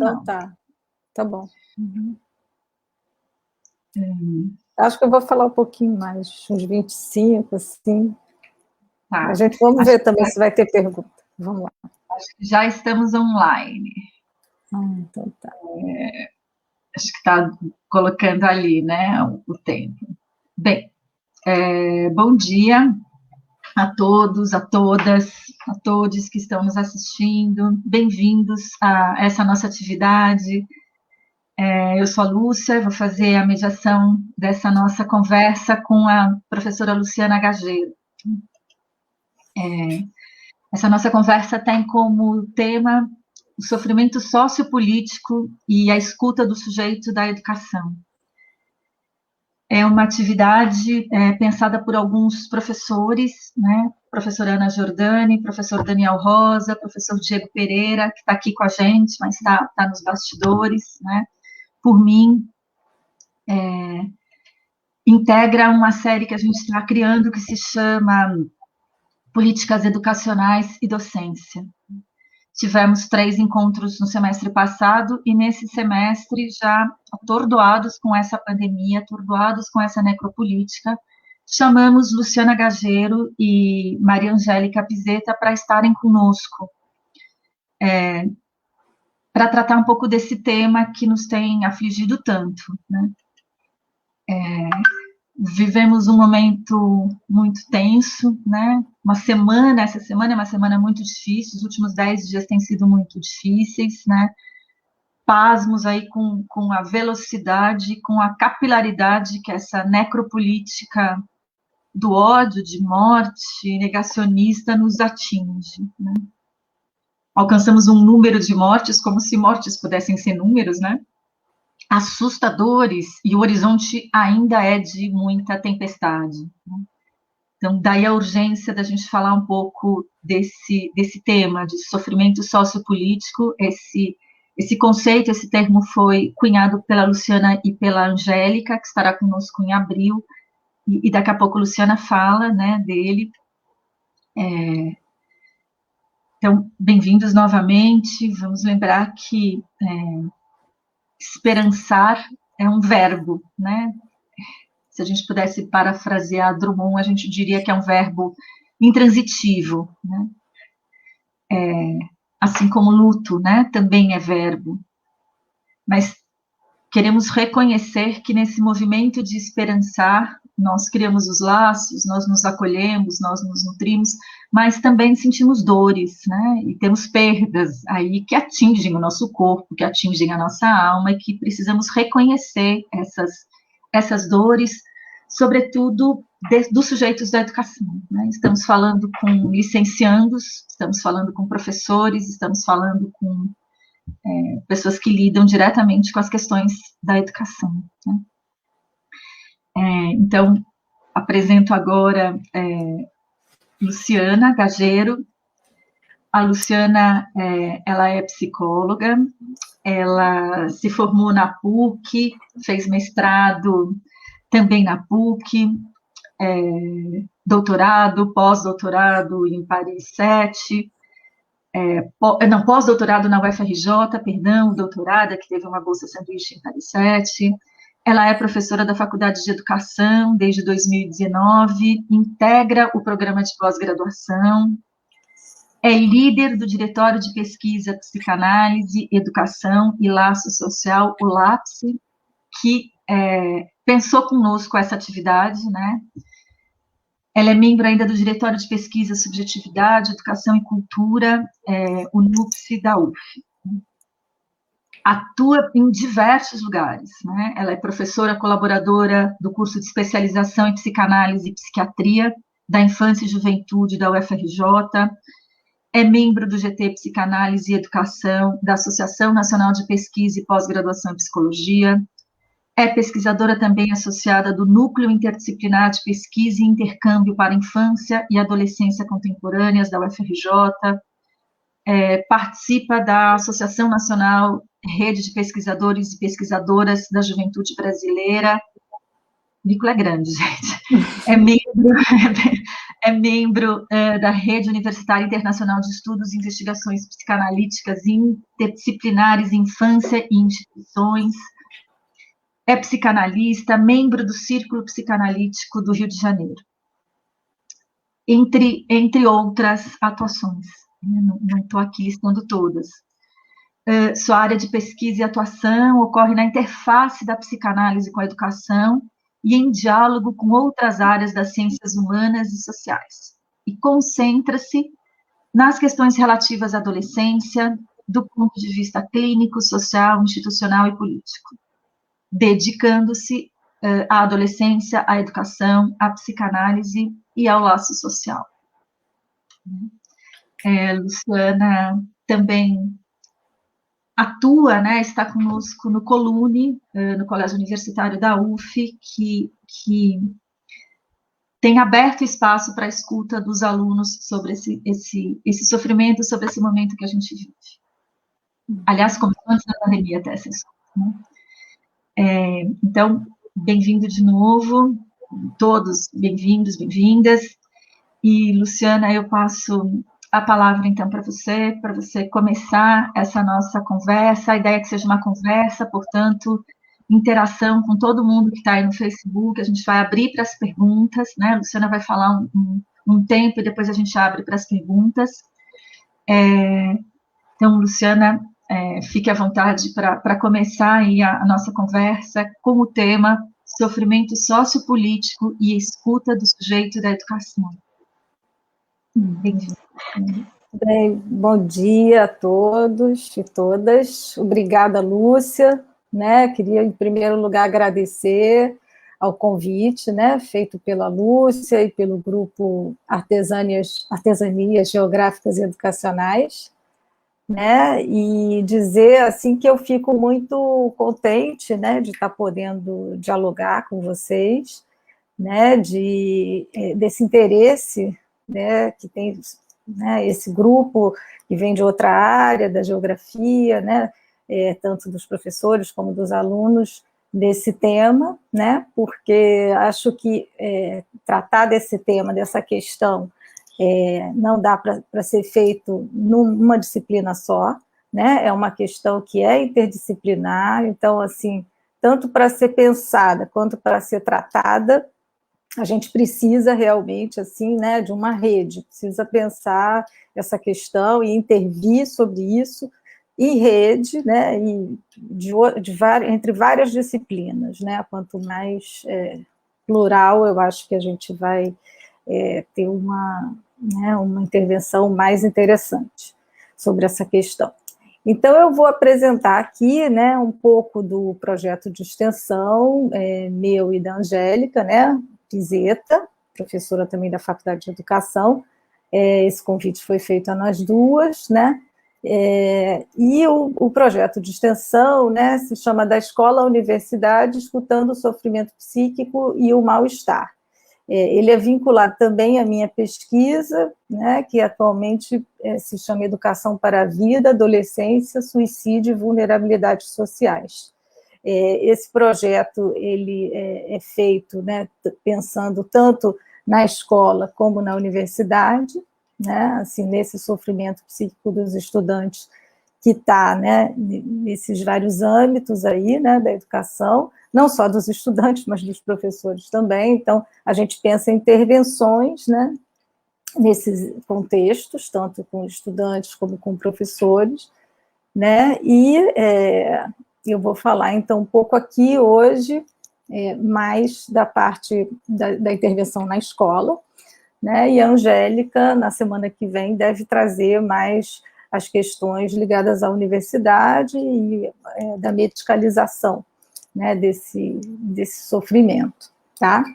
então não. Tá bom. Uhum. Acho que eu vou falar um pouquinho mais, uns 25, assim. Tá. A gente vamos ver também se vai ter pergunta. Vamos lá. Acho que já estamos online. Então tá. Acho que está colocando ali, né, o tempo. Bem, bom dia a todos, a todas, a todos que estão nos assistindo. Bem-vindos a essa nossa atividade. Eu sou a Lúcia, vou fazer a mediação dessa nossa conversa com a professora Luciana Gageiro. Essa nossa conversa tem como tema o sofrimento sociopolítico e a escuta do sujeito da educação. É uma atividade pensada por alguns professores, né? Professora Ana Giordani, professor Daniel Rosa, professor Diego Pereira, que está aqui com a gente, mas está nos bastidores, né? Por mim, integra uma série que a gente está criando que se chama Políticas Educacionais e Docência. Tivemos 3 encontros no semestre passado e nesse semestre já atordoados com essa pandemia, atordoados com essa necropolítica, chamamos Luciana Gageiro e Maria Angélica Pizeta para estarem conosco, para tratar um pouco desse tema que nos tem afligido tanto, né? Vivemos um momento muito tenso, né? Essa semana é uma semana muito difícil, os últimos 10 dias têm sido muito difíceis, né? Pasmos aí com a velocidade, com a capilaridade que essa necropolítica do ódio, de morte, negacionista nos atinge, né? Alcançamos um número de mortes, como se mortes pudessem ser números, né? Assustadores, e o horizonte ainda é de muita tempestade, né? Então, daí a urgência da gente falar um pouco desse tema de sofrimento sociopolítico. Esse conceito, esse termo foi cunhado pela Luciana e pela Angélica, que estará conosco em abril, e daqui a pouco a Luciana fala, né, dele. Então, bem-vindos novamente. Vamos lembrar que esperançar é um verbo, né? Se a gente pudesse parafrasear Drummond, a gente diria que é um verbo intransitivo, né? Assim como luto, né, também é verbo. Mas queremos reconhecer que nesse movimento de esperançar, nós criamos os laços, nós nos acolhemos, nós nos nutrimos, mas também sentimos dores, né? E temos perdas aí que atingem o nosso corpo, que atingem a nossa alma, e que precisamos reconhecer essas dores, sobretudo dos sujeitos da educação, né? Estamos falando com licenciandos, estamos falando com professores, estamos falando com pessoas que lidam diretamente com as questões da educação, né? Então, apresento agora Luciana Gageiro. A Luciana, ela é psicóloga, ela se formou na PUC, fez mestrado também na PUC, doutorado, pós-doutorado em Paris 7, pós-doutorado na UFRJ, doutorada, que teve uma bolsa sanduíche em Paris 7. Ela é professora da Faculdade de Educação desde 2019, integra o programa de pós-graduação, é líder do Diretório de Pesquisa, Psicanálise, Educação e Laço Social, o LAPSE, que pensou conosco essa atividade, né? Ela é membro ainda do Diretório de Pesquisa, Subjetividade, Educação e Cultura, o NUPSE da UF. Atua em diversos lugares, né? Ela é professora colaboradora do curso de especialização em Psicanálise e Psiquiatria da Infância e Juventude da UFRJ, é membro do GT Psicanálise e Educação, da Associação Nacional de Pesquisa e Pós-Graduação em Psicologia, é pesquisadora também associada do Núcleo Interdisciplinar de Pesquisa e Intercâmbio para Infância e Adolescência Contemporâneas da UFRJ, participa da Associação Nacional Rede de Pesquisadores e Pesquisadoras da Juventude Brasileira. O Nicola é grande, gente. é membro da Rede Universitária Internacional de Estudos e Investigações Psicanalíticas Interdisciplinares Infância e Instituições, é psicanalista, membro do Círculo Psicanalítico do Rio de Janeiro, entre outras atuações. Não estou aqui listando todas. Sua área de pesquisa e atuação ocorre na interface da psicanálise com a educação e em diálogo com outras áreas das ciências humanas e sociais, e concentra-se nas questões relativas à adolescência, do ponto de vista clínico, social, institucional e político, dedicando-se à adolescência, à educação, à psicanálise e ao laço social. Luciana também atua, né, está conosco no Colune, no Colégio Universitário da UF, que tem aberto espaço para a escuta dos alunos sobre esse sofrimento, sobre esse momento que a gente vive. Aliás, começou antes da pandemia até essa escuta, né? Então, bem-vindo de novo, todos bem-vindos, bem-vindas. E, Luciana, eu passo a palavra, então, para você começar essa nossa conversa. A ideia é que seja uma conversa, portanto, interação com todo mundo que está aí no Facebook. A gente vai abrir para as perguntas, né? A Luciana vai falar um tempo e depois a gente abre para as perguntas. Então, Luciana, fique à vontade para começar aí a nossa conversa com o tema sofrimento sociopolítico e escuta do sujeito da educação. Bem, bom dia a todos e todas. Obrigada, Lúcia. Né? Queria, em primeiro lugar, agradecer ao convite, né, feito pela Lúcia e pelo grupo Artesanias Geográficas e Educacionais, né, e dizer assim que eu fico muito contente, né, de estar podendo dialogar com vocês, né, desse interesse, né, que tem, né, esse grupo que vem de outra área da geografia, né, tanto dos professores como dos alunos desse tema, né, porque acho que tratar desse tema, dessa questão, não dá para ser feito numa disciplina só, né, é uma questão que é interdisciplinar, então, assim, tanto para ser pensada quanto para ser tratada, a gente precisa realmente, assim, né, de uma rede, precisa pensar essa questão e intervir sobre isso em rede, né, e entre várias disciplinas, né, quanto mais plural, eu acho que a gente vai ter uma intervenção mais interessante sobre essa questão. Então, eu vou apresentar aqui, né, um pouco do projeto de extensão meu e da Angélica, né, Pizeta, professora também da Faculdade de Educação. Esse convite foi feito a nós duas, né, e o projeto de extensão, né, se chama Da Escola à Universidade, Escutando o Sofrimento Psíquico e o Mal-Estar. Ele é vinculado também à minha pesquisa, né, que atualmente se chama Educação para a Vida, Adolescência, Suicídio e Vulnerabilidades Sociais. Esse projeto ele é feito, né, pensando tanto na escola como na universidade, né, assim, nesse sofrimento psíquico dos estudantes que está, né, nesses vários âmbitos aí, né, da educação, não só dos estudantes, mas dos professores também. Então, a gente pensa em intervenções, né, nesses contextos, tanto com estudantes como com professores, né, e eu vou falar, então, um pouco aqui hoje, mais da parte da intervenção na escola, né, e a Angélica, na semana que vem, deve trazer mais as questões ligadas à universidade e da medicalização, né, desse sofrimento, tá?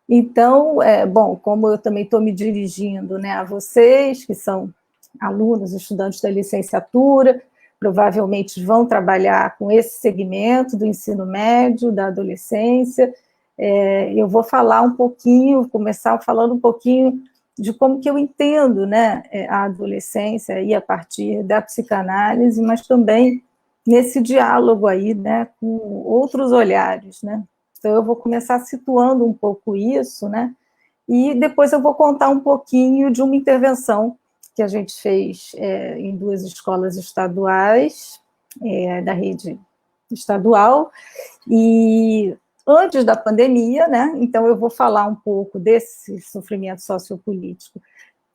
Então, bom, como eu também estou me dirigindo, né, a vocês, que são alunos, estudantes da licenciatura, provavelmente vão trabalhar com esse segmento do ensino médio, da adolescência, eu vou falar um pouquinho, começar falando um pouquinho de como que eu entendo, né, a adolescência aí a partir da psicanálise, mas também nesse diálogo aí, né, com outros olhares, né. Então, eu vou começar situando um pouco isso, né, E depois eu vou contar um pouquinho de uma intervenção que a gente fez em 2 escolas estaduais, da rede estadual, e antes da pandemia, né? Então eu vou falar um pouco desse sofrimento sociopolítico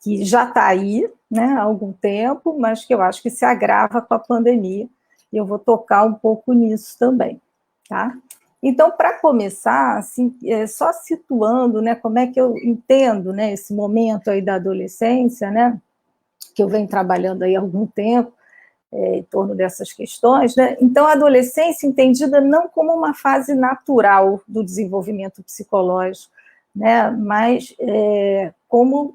que já está aí, né, há algum tempo, mas que eu acho que se agrava com a pandemia, e eu vou tocar um pouco nisso também, tá? Então, para começar, assim, só situando, né, como é que eu entendo, né, esse momento aí da adolescência, né, que eu venho trabalhando aí há algum tempo, em torno dessas questões, né? Então, a adolescência entendida não como uma fase natural do desenvolvimento psicológico, né? Mas como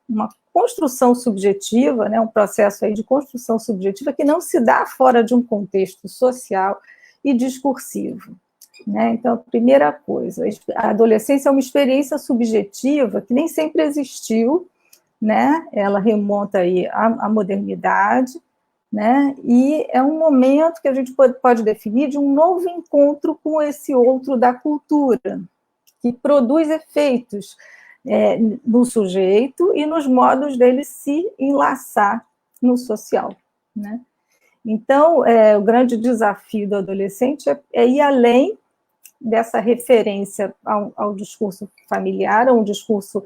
uma construção subjetiva, né? Um processo aí de construção subjetiva que não se dá fora de um contexto social e discursivo. Né? Então, a primeira coisa, a adolescência é uma experiência subjetiva que nem sempre existiu, né? Ela remonta aí à modernidade, né? E é um momento que a gente pode definir de um novo encontro com esse outro da cultura, que produz efeitos no sujeito e nos modos dele se enlaçar no social, né? Então, o grande desafio do adolescente é ir além dessa referência ao discurso familiar, a um discurso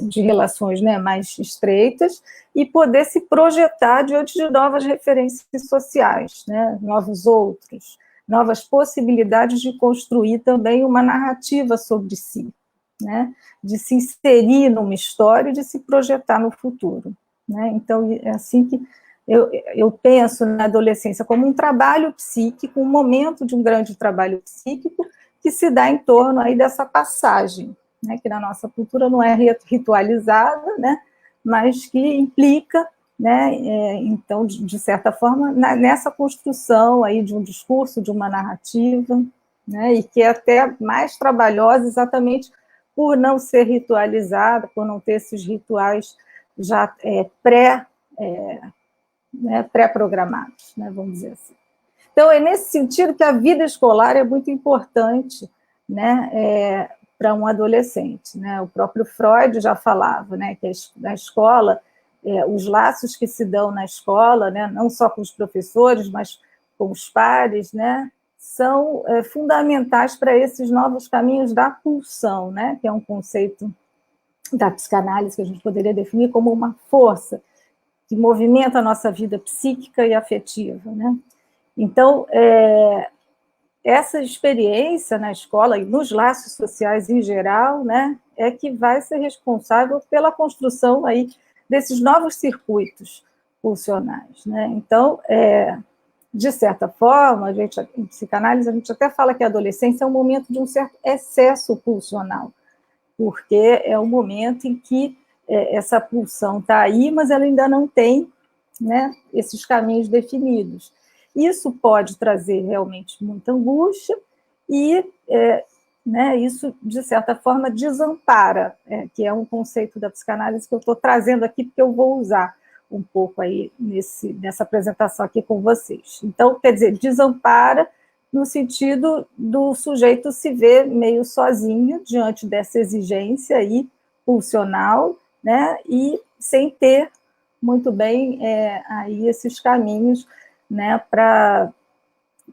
de relações, né, mais estreitas, e poder se projetar diante de novas referências sociais, né, novos outros, novas possibilidades de construir também uma narrativa sobre si, né, de se inserir numa história e de se projetar no futuro. Né? Então, é assim que eu penso na adolescência como um trabalho psíquico, um momento de um grande trabalho psíquico que se dá em torno aí dessa passagem, né, que na nossa cultura não é ritualizada, né, mas que implica, né, então, de certa forma, nessa construção aí de um discurso, de uma narrativa, né, e que é até mais trabalhosa exatamente por não ser ritualizada, por não ter esses rituais já pré-programados, né, vamos dizer assim. Então, é nesse sentido que a vida escolar é muito importante, né, para um adolescente. Né? O próprio Freud já falava, né, que na escola, os laços que se dão na escola, né, não só com os professores, mas com os pares, né, são fundamentais para esses novos caminhos da pulsão, né, que é um conceito da psicanálise que a gente poderia definir como uma força que movimenta a nossa vida psíquica e afetiva, né? Então, essa experiência na escola e nos laços sociais em geral, né, é que vai ser responsável pela construção aí desses novos circuitos pulsionais, né? Então, de certa forma, em psicanálise, a gente até fala que a adolescência é um momento de um certo excesso pulsional, porque é um momento em que essa pulsão está aí, mas ela ainda não tem, né, esses caminhos definidos. Isso pode trazer realmente muita angústia e, né, isso, de certa forma, desampara, que é um conceito da psicanálise que eu estou trazendo aqui, porque eu vou usar um pouco aí nessa apresentação aqui com vocês. Então, quer dizer, desampara no sentido do sujeito se ver meio sozinho diante dessa exigência aí pulsional, né, e sem ter muito bem aí esses caminhos, né, para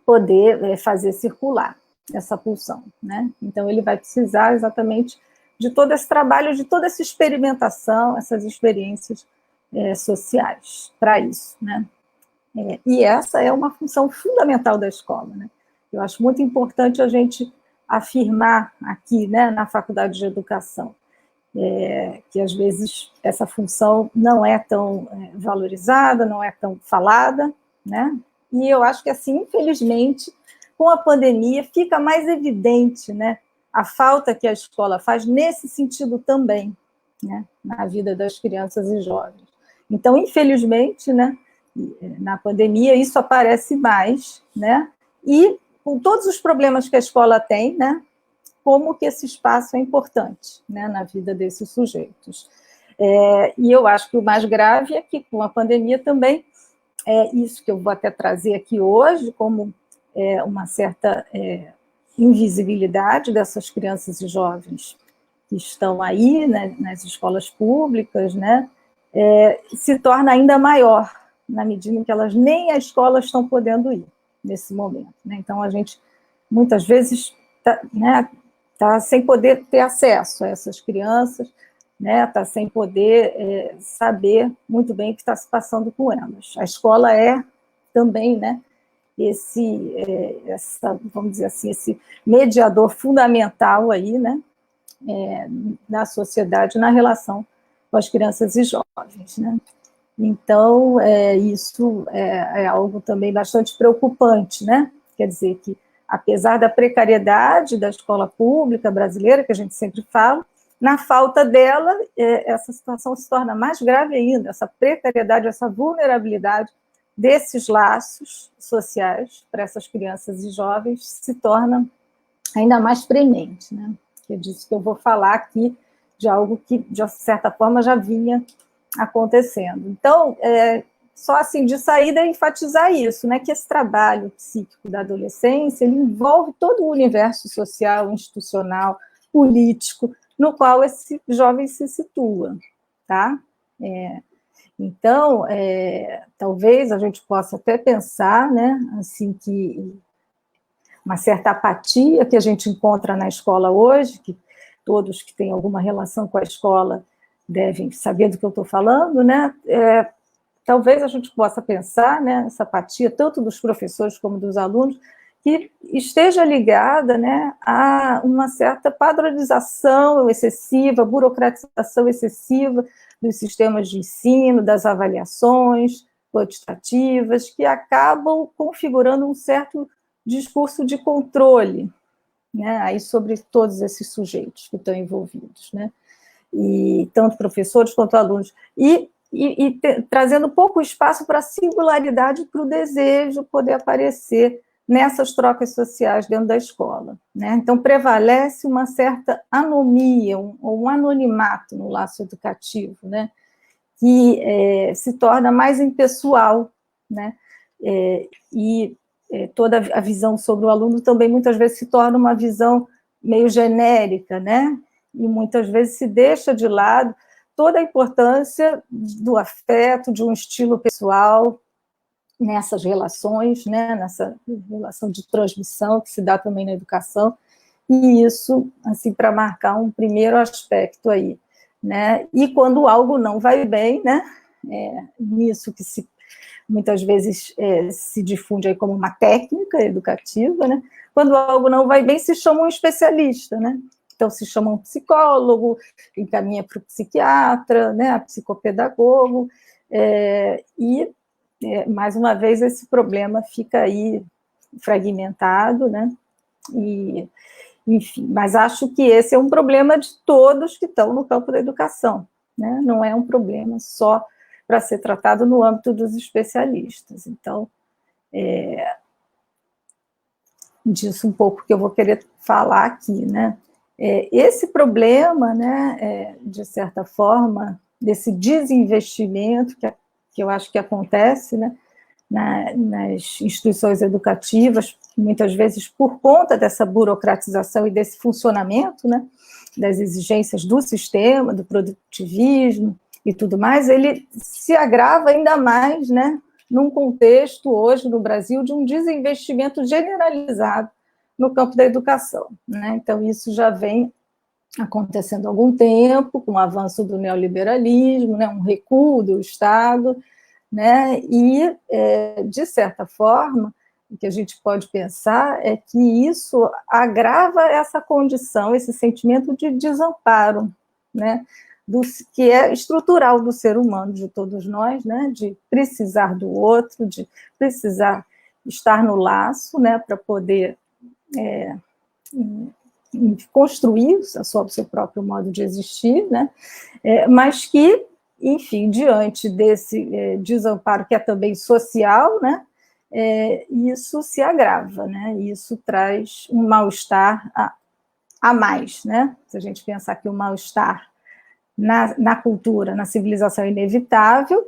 poder fazer circular essa pulsão, né? Então ele vai precisar exatamente de todo esse trabalho, de toda essa experimentação, essas experiências sociais para isso, né? E essa é uma função fundamental da escola, né? Eu acho muito importante a gente afirmar aqui, né, na Faculdade de Educação, que às vezes essa função não é tão valorizada, não é tão falada, né? E eu acho que, assim, infelizmente, com a pandemia, fica mais evidente, né, a falta que a escola faz nesse sentido também, né, na vida das crianças e jovens. Então, infelizmente, né, na pandemia, isso aparece mais, né, e com todos os problemas que a escola tem, né, como que esse espaço é importante, né, na vida desses sujeitos. E eu acho que o mais grave é que, com a pandemia também, isso que eu vou até trazer aqui hoje, como uma certa invisibilidade dessas crianças e jovens que estão aí, né, nas escolas públicas, né, se torna ainda maior, na medida em que elas nem a escola estão podendo ir nesse momento, né? Então, a gente, muitas vezes, tá sem poder ter acesso a essas crianças, né? Está sem poder saber muito bem o que está se passando com elas. A escola é também, né, vamos dizer assim, esse mediador fundamental aí, né, na sociedade, na relação com as crianças e jovens, né? Então, isso é algo também bastante preocupante, né? Quer dizer que, apesar da precariedade da escola pública brasileira, que a gente sempre fala, na falta dela, essa situação se torna mais grave ainda, essa precariedade, essa vulnerabilidade desses laços sociais para essas crianças e jovens se torna ainda mais premente, né? Que é disso que eu vou falar aqui, de algo que, de certa forma, já vinha acontecendo. Então, só assim, de saída, enfatizar isso, né, que esse trabalho psíquico da adolescência, ele envolve todo o universo social, institucional, político, no qual esse jovem se situa, tá? Então, talvez a gente possa até pensar, né, assim, que uma certa apatia que a gente encontra na escola hoje, que todos que têm alguma relação com a escola devem saber do que eu estou falando, né? Talvez a gente possa pensar, né, essa apatia, tanto dos professores como dos alunos, que esteja ligada, né, a uma certa padronização excessiva, burocratização excessiva dos sistemas de ensino, das avaliações quantitativas, que acabam configurando um certo discurso de controle, né, aí sobre todos esses sujeitos que estão envolvidos, né, e tanto professores quanto alunos, e trazendo pouco espaço para a singularidade, para o desejo poder aparecer nessas trocas sociais dentro da escola, né? Então, prevalece uma certa anomia, um anonimato no laço educativo, né? Que se torna mais impessoal, né? E toda a visão sobre o aluno também muitas vezes se torna uma visão meio genérica, né? E muitas vezes se deixa de lado toda a importância do afeto, de um estilo pessoal nessas relações, né? Nessa relação de transmissão que se dá também na educação, e isso, assim, para marcar um primeiro aspecto aí, né? E quando algo não vai bem, né? Nisso que muitas vezes se difunde aí como uma técnica educativa, né? Quando algo não vai bem, se chama um especialista, né? Então, se chama um psicólogo, encaminha para o psiquiatra, né, a psicopedagogo, mais uma vez, esse problema fica aí fragmentado, né, e, enfim, mas acho que esse é um problema de todos que estão no campo da educação, né, não é um problema só para ser tratado no âmbito dos especialistas. Então, disso um pouco que eu vou querer falar aqui, né. Esse problema, né, de certa forma, desse desinvestimento que eu acho que acontece, né, nas instituições educativas, muitas vezes por conta dessa burocratização e desse funcionamento, né, das exigências do sistema, do produtivismo e tudo mais, ele se agrava ainda mais, né, num contexto hoje no Brasil de um desinvestimento generalizado no campo da educação, né? Então, isso já vem acontecendo há algum tempo, com o avanço do neoliberalismo, né? Um recuo do Estado, né? E, de certa forma, o que a gente pode pensar é que isso agrava essa condição, esse sentimento de desamparo, né? Que é estrutural do ser humano, de todos nós, né? De precisar do outro, de precisar estar no laço, né? Para poder construir o seu próprio modo de existir, né? Mas que, enfim, diante desse desamparo que é também social, né? Isso se agrava, né? Isso traz um mal-estar a mais, né? Se a gente pensar que o mal-estar na cultura, na civilização é inevitável,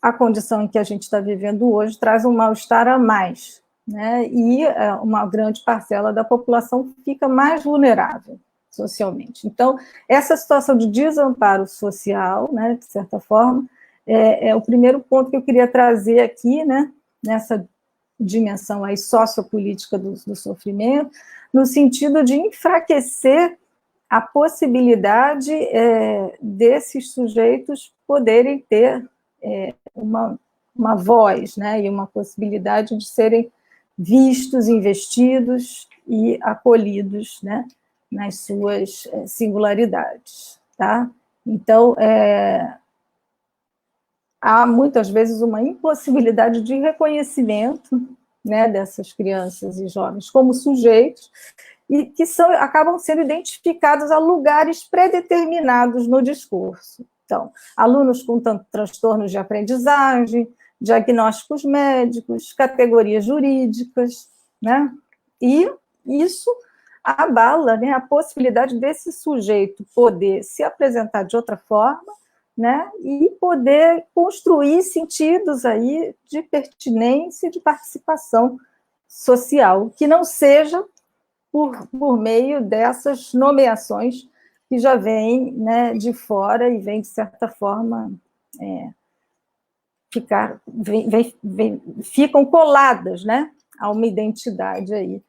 a condição em que a gente está vivendo hoje traz um mal-estar a mais, né? E uma grande parcela da população fica mais vulnerável. socialmente. Então, essa situação de desamparo social, né, de certa forma, é o primeiro ponto que eu queria trazer aqui, né, nessa dimensão aí sociopolítica do sofrimento, no sentido de enfraquecer a possibilidade desses sujeitos poderem ter uma voz, né, e uma possibilidade de serem vistos, investidos e acolhidos, né, nas suas singularidades, tá? Então, há muitas vezes uma impossibilidade de reconhecimento, né, dessas crianças e jovens como sujeitos, e que acabam sendo identificados a lugares predeterminados no discurso. Então, alunos com transtornos de aprendizagem, diagnósticos médicos, categorias jurídicas, né? E isso abala, né, a possibilidade desse sujeito poder se apresentar de outra forma, né, e poder construir sentidos aí de pertinência e de participação social, que não seja por meio dessas nomeações que já vêm, né, de fora e vêm, de certa forma, ficam coladas, né, a uma identidade aí,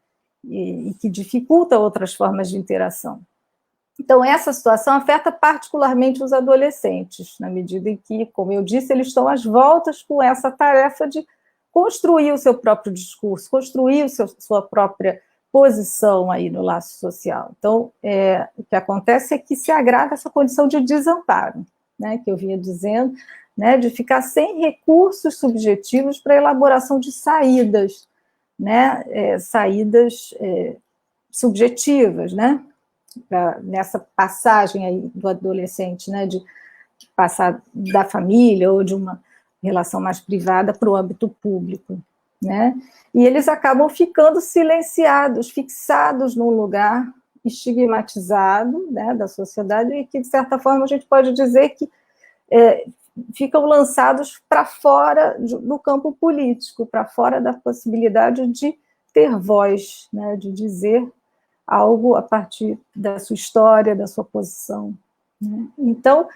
e que dificulta outras formas de interação. Então, essa situação afeta particularmente os adolescentes, na medida em que, como eu disse, eles estão às voltas com essa tarefa de construir o seu próprio discurso, construir sua própria posição aí no laço social. Então, o que acontece é que se agrava essa condição de desamparo, né, que eu vinha dizendo, né, de ficar sem recursos subjetivos para a elaboração de saídas, né, saídas subjetivas, né, nessa passagem aí do adolescente, né, de passar da família ou de uma relação mais privada para o âmbito público, né, e eles acabam ficando silenciados, fixados num lugar estigmatizado, né, da sociedade, e que, de certa forma, a gente pode dizer que ficam lançados para fora do campo político, para fora da possibilidade de ter voz, né, de dizer algo a partir da sua história, da sua posição, né? Então,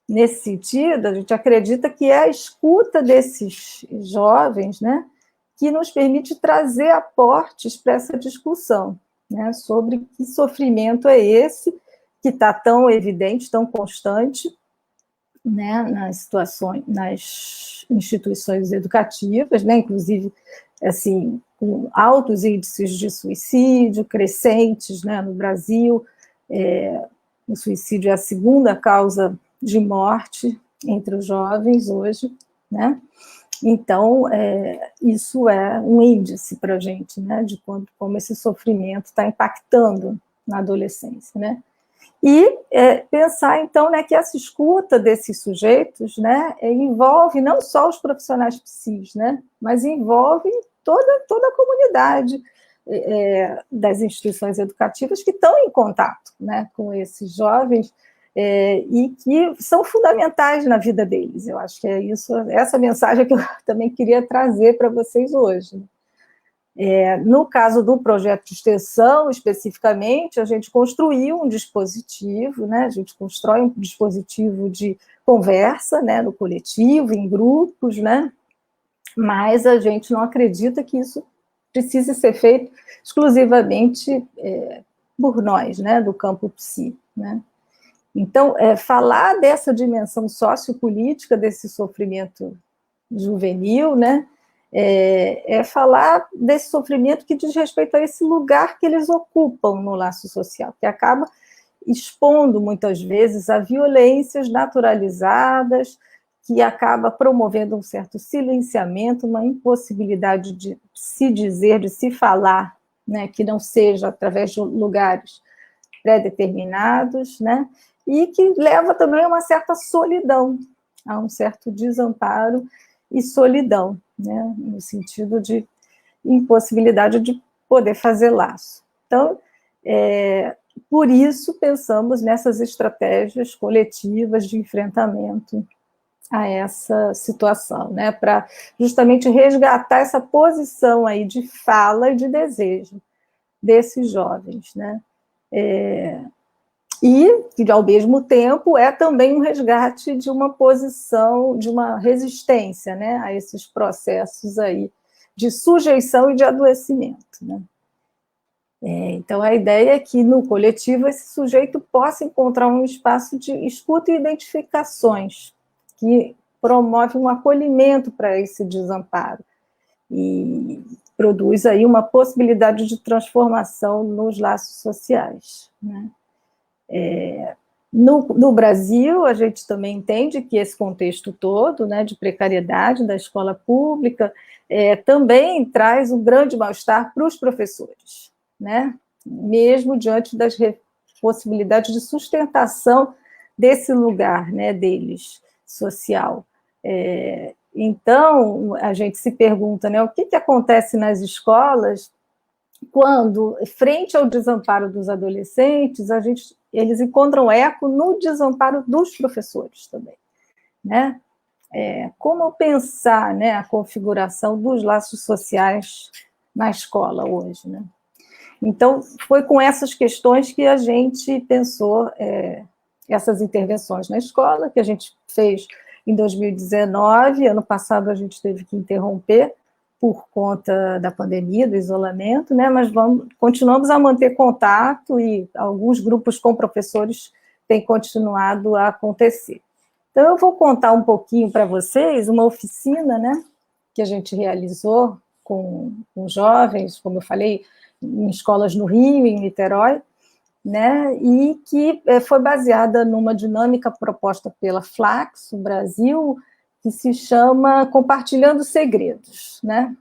nesse sentido, a gente acredita que é a escuta desses jovens, né, que nos permite trazer aportes para essa discussão, né, sobre que sofrimento é esse que está tão evidente, tão constante, né, nas instituições educativas, né, inclusive, assim, com altos índices de suicídio crescentes, né, no Brasil. O suicídio é a segunda causa de morte entre os jovens hoje, né? Então, isso é um índice para a gente, né, de como esse sofrimento está impactando na adolescência, né? E pensar, então, né, que essa escuta desses sujeitos, né, envolve não só os profissionais psis, né, mas envolve toda a comunidade das instituições educativas que estão em contato, né, com esses jovens e que são fundamentais na vida deles. Eu acho que é essa mensagem que eu também queria trazer para vocês hoje. No caso do projeto de extensão, especificamente, a gente construiu um dispositivo, né? A gente constrói um dispositivo de conversa, né, no coletivo, em grupos, né? Mas a gente não acredita que isso precise ser feito exclusivamente por nós, né, do campo psi, né? Então, falar dessa dimensão sociopolítica desse sofrimento juvenil, né, falar desse sofrimento que diz respeito a esse lugar que eles ocupam no laço social, que acaba expondo, muitas vezes, a violências naturalizadas, que acaba promovendo um certo silenciamento, uma impossibilidade de se dizer, de se falar, né, que não seja através de lugares pré-determinados, né, e que leva também a uma certa solidão, a um certo desamparo e solidão, né, no sentido de impossibilidade de poder fazer laço. Então, por isso, pensamos nessas estratégias coletivas de enfrentamento a essa situação, né, para justamente resgatar essa posição aí de fala e de desejo desses jovens, né, E, que, ao mesmo tempo, é também um resgate de uma posição, de uma resistência, né, a esses processos aí de sujeição e de adoecimento, né. Então, a ideia é que, no coletivo, esse sujeito possa encontrar um espaço de escuta e identificações, que promove um acolhimento para esse desamparo, e produz aí uma possibilidade de transformação nos laços sociais, né. No Brasil, a gente também entende que esse contexto todo, né, de precariedade da escola pública, também traz um grande mal-estar para os professores, né, mesmo diante das possibilidades de sustentação desse lugar, né, deles, social. Então, a gente se pergunta, né, o que acontece nas escolas quando, frente ao desamparo dos adolescentes, eles encontram eco no desamparo dos professores também, né? Como pensar, né, a configuração dos laços sociais na escola hoje, né? Então, foi com essas questões que a gente pensou essas intervenções na escola, que a gente fez em 2019, ano passado a gente teve que interromper, por conta da pandemia, do isolamento, né, mas continuamos a manter contato e alguns grupos com professores têm continuado a acontecer. Então, eu vou contar um pouquinho para vocês uma oficina, né, que a gente realizou com jovens, como eu falei, em escolas no Rio, em Niterói, né, e que foi baseada numa dinâmica proposta pela Flaxo Brasil, que se chama Compartilhando Segredos, né?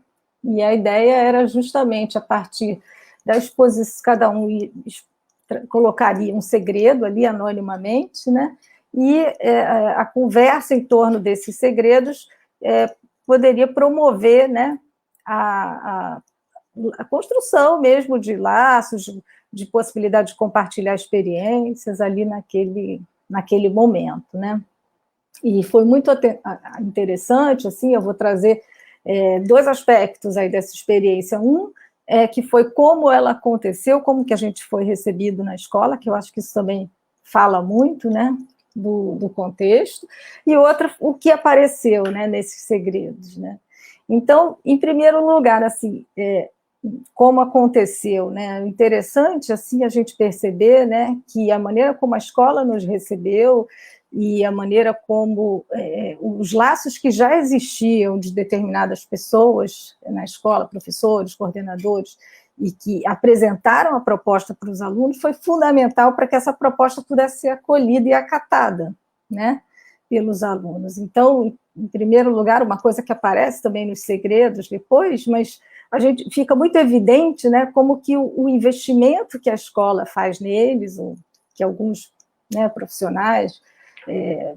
E a ideia era justamente, a partir da exposição, cada um colocaria um segredo ali anonimamente, né? E a conversa em torno desses segredos poderia promover, né, a construção mesmo de laços, de possibilidade de compartilhar experiências ali naquele momento, né? E foi muito interessante, assim, eu vou trazer dois aspectos aí dessa experiência. Um que foi como ela aconteceu, como que a gente foi recebido na escola, que eu acho que isso também fala muito, né, do contexto, e outra, o que apareceu, né, nesses segredos, né. Então, em primeiro lugar, assim, como aconteceu, né, interessante, assim, a gente perceber, né, que a maneira como a escola nos recebeu e a maneira como os laços que já existiam de determinadas pessoas na escola, professores, coordenadores, e que apresentaram a proposta para os alunos, foi fundamental para que essa proposta pudesse ser acolhida e acatada, né, pelos alunos. Então, em primeiro lugar, uma coisa que aparece também nos segredos depois, mas a gente fica muito evidente, né, como que o investimento que a escola faz neles, ou que alguns, né, profissionais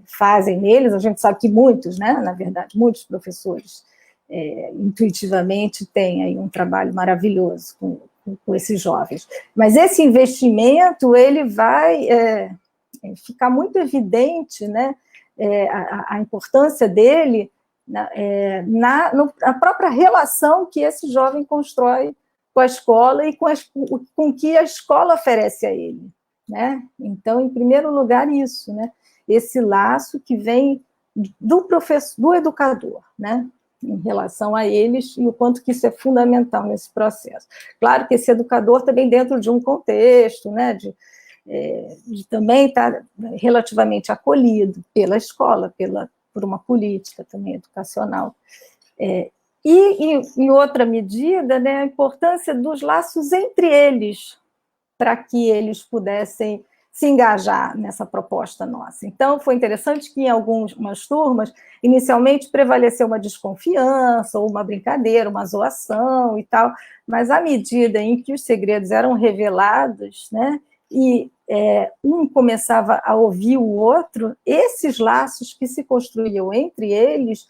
fazem neles, a gente sabe que muitos, né, na verdade, muitos professores intuitivamente têm aí um trabalho maravilhoso com esses jovens. Mas esse investimento, ele vai ficar muito evidente, né, a importância dele na própria relação que esse jovem constrói com a escola e com o que a escola oferece a ele, né? Então, em primeiro lugar, isso, né? Esse laço que vem do professor, do educador, né, em relação a eles, e o quanto que isso é fundamental nesse processo. Claro que esse educador também dentro de um contexto, né, de também estar relativamente acolhido pela escola, por uma política também educacional. E, em outra medida, né, a importância dos laços entre eles, para que eles pudessem se engajar nessa proposta nossa. Então, foi interessante que em algumas turmas, inicialmente prevaleceu uma desconfiança, ou uma brincadeira, uma zoação e tal, mas à medida em que os segredos eram revelados, né, e um começava a ouvir o outro, esses laços que se construíam entre eles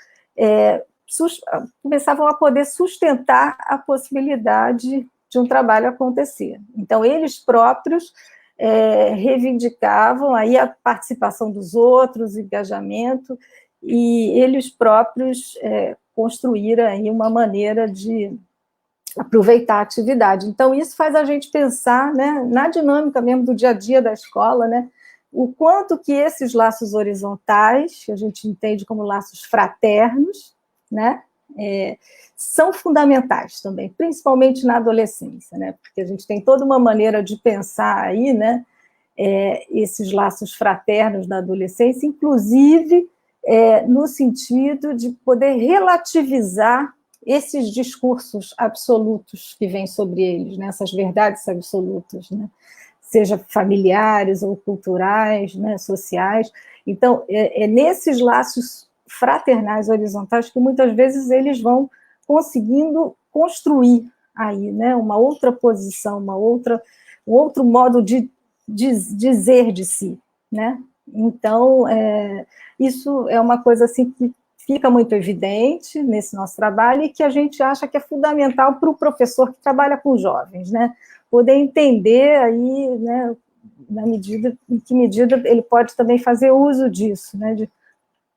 começavam a poder sustentar a possibilidade de um trabalho acontecer. Então, eles próprios reivindicavam aí a participação dos outros, o engajamento, e eles próprios construíram aí uma maneira de aproveitar a atividade. Então, isso faz a gente pensar, né, na dinâmica mesmo do dia a dia da escola, né, o quanto que esses laços horizontais, que a gente entende como laços fraternos, né, são fundamentais também, principalmente na adolescência, né, porque a gente tem toda uma maneira de pensar aí, né, esses laços fraternos na adolescência, inclusive no sentido de poder relativizar esses discursos absolutos que vêm sobre eles, né, essas verdades absolutas, né, seja familiares ou culturais, né, sociais. Então, nesses laços fraternais horizontais que muitas vezes eles vão conseguindo construir aí, né, uma outra posição, um outro modo de dizer de si, né? Então, isso é uma coisa assim que fica muito evidente nesse nosso trabalho e que a gente acha que é fundamental para o professor que trabalha com jovens, né? Poder entender aí, né, em que medida ele pode também fazer uso disso, né, de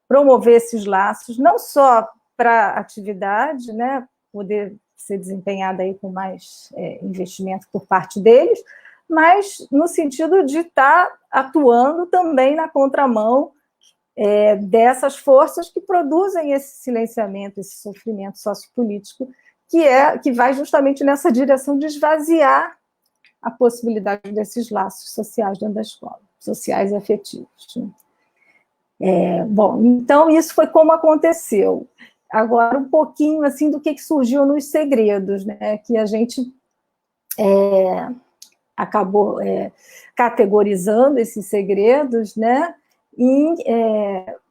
promover esses laços, não só para a atividade, né, poder ser desempenhada aí com mais investimento por parte deles, mas no sentido de estar atuando também na contramão dessas forças que produzem esse silenciamento, esse sofrimento sociopolítico, que vai justamente nessa direção de esvaziar a possibilidade desses laços sociais dentro da escola, sociais e afetivos. Bom, então isso foi como aconteceu. Agora, um pouquinho assim do que surgiu nos segredos, né, que a gente acabou categorizando esses segredos, né, em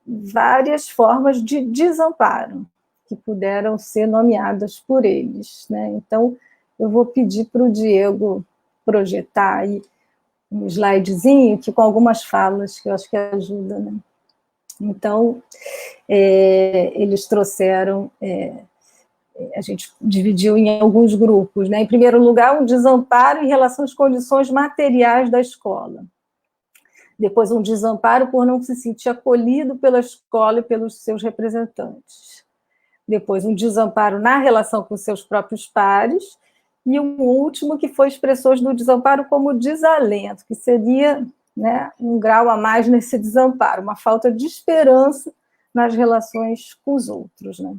várias formas de desamparo que puderam ser nomeadas por eles, né? Então, eu vou pedir para o Diego projetar aí um slidezinho que com algumas falas que eu acho que ajuda, né? Então, eles trouxeram, a gente dividiu em alguns grupos, né? Em primeiro lugar, um desamparo em relação às condições materiais da escola. Depois, um desamparo por não se sentir acolhido pela escola e pelos seus representantes. Depois, um desamparo na relação com seus próprios pares. E um último que foi expressões do desamparo como desalento, que seria, né, um grau a mais nesse desamparo, uma falta de esperança nas relações com os outros, né?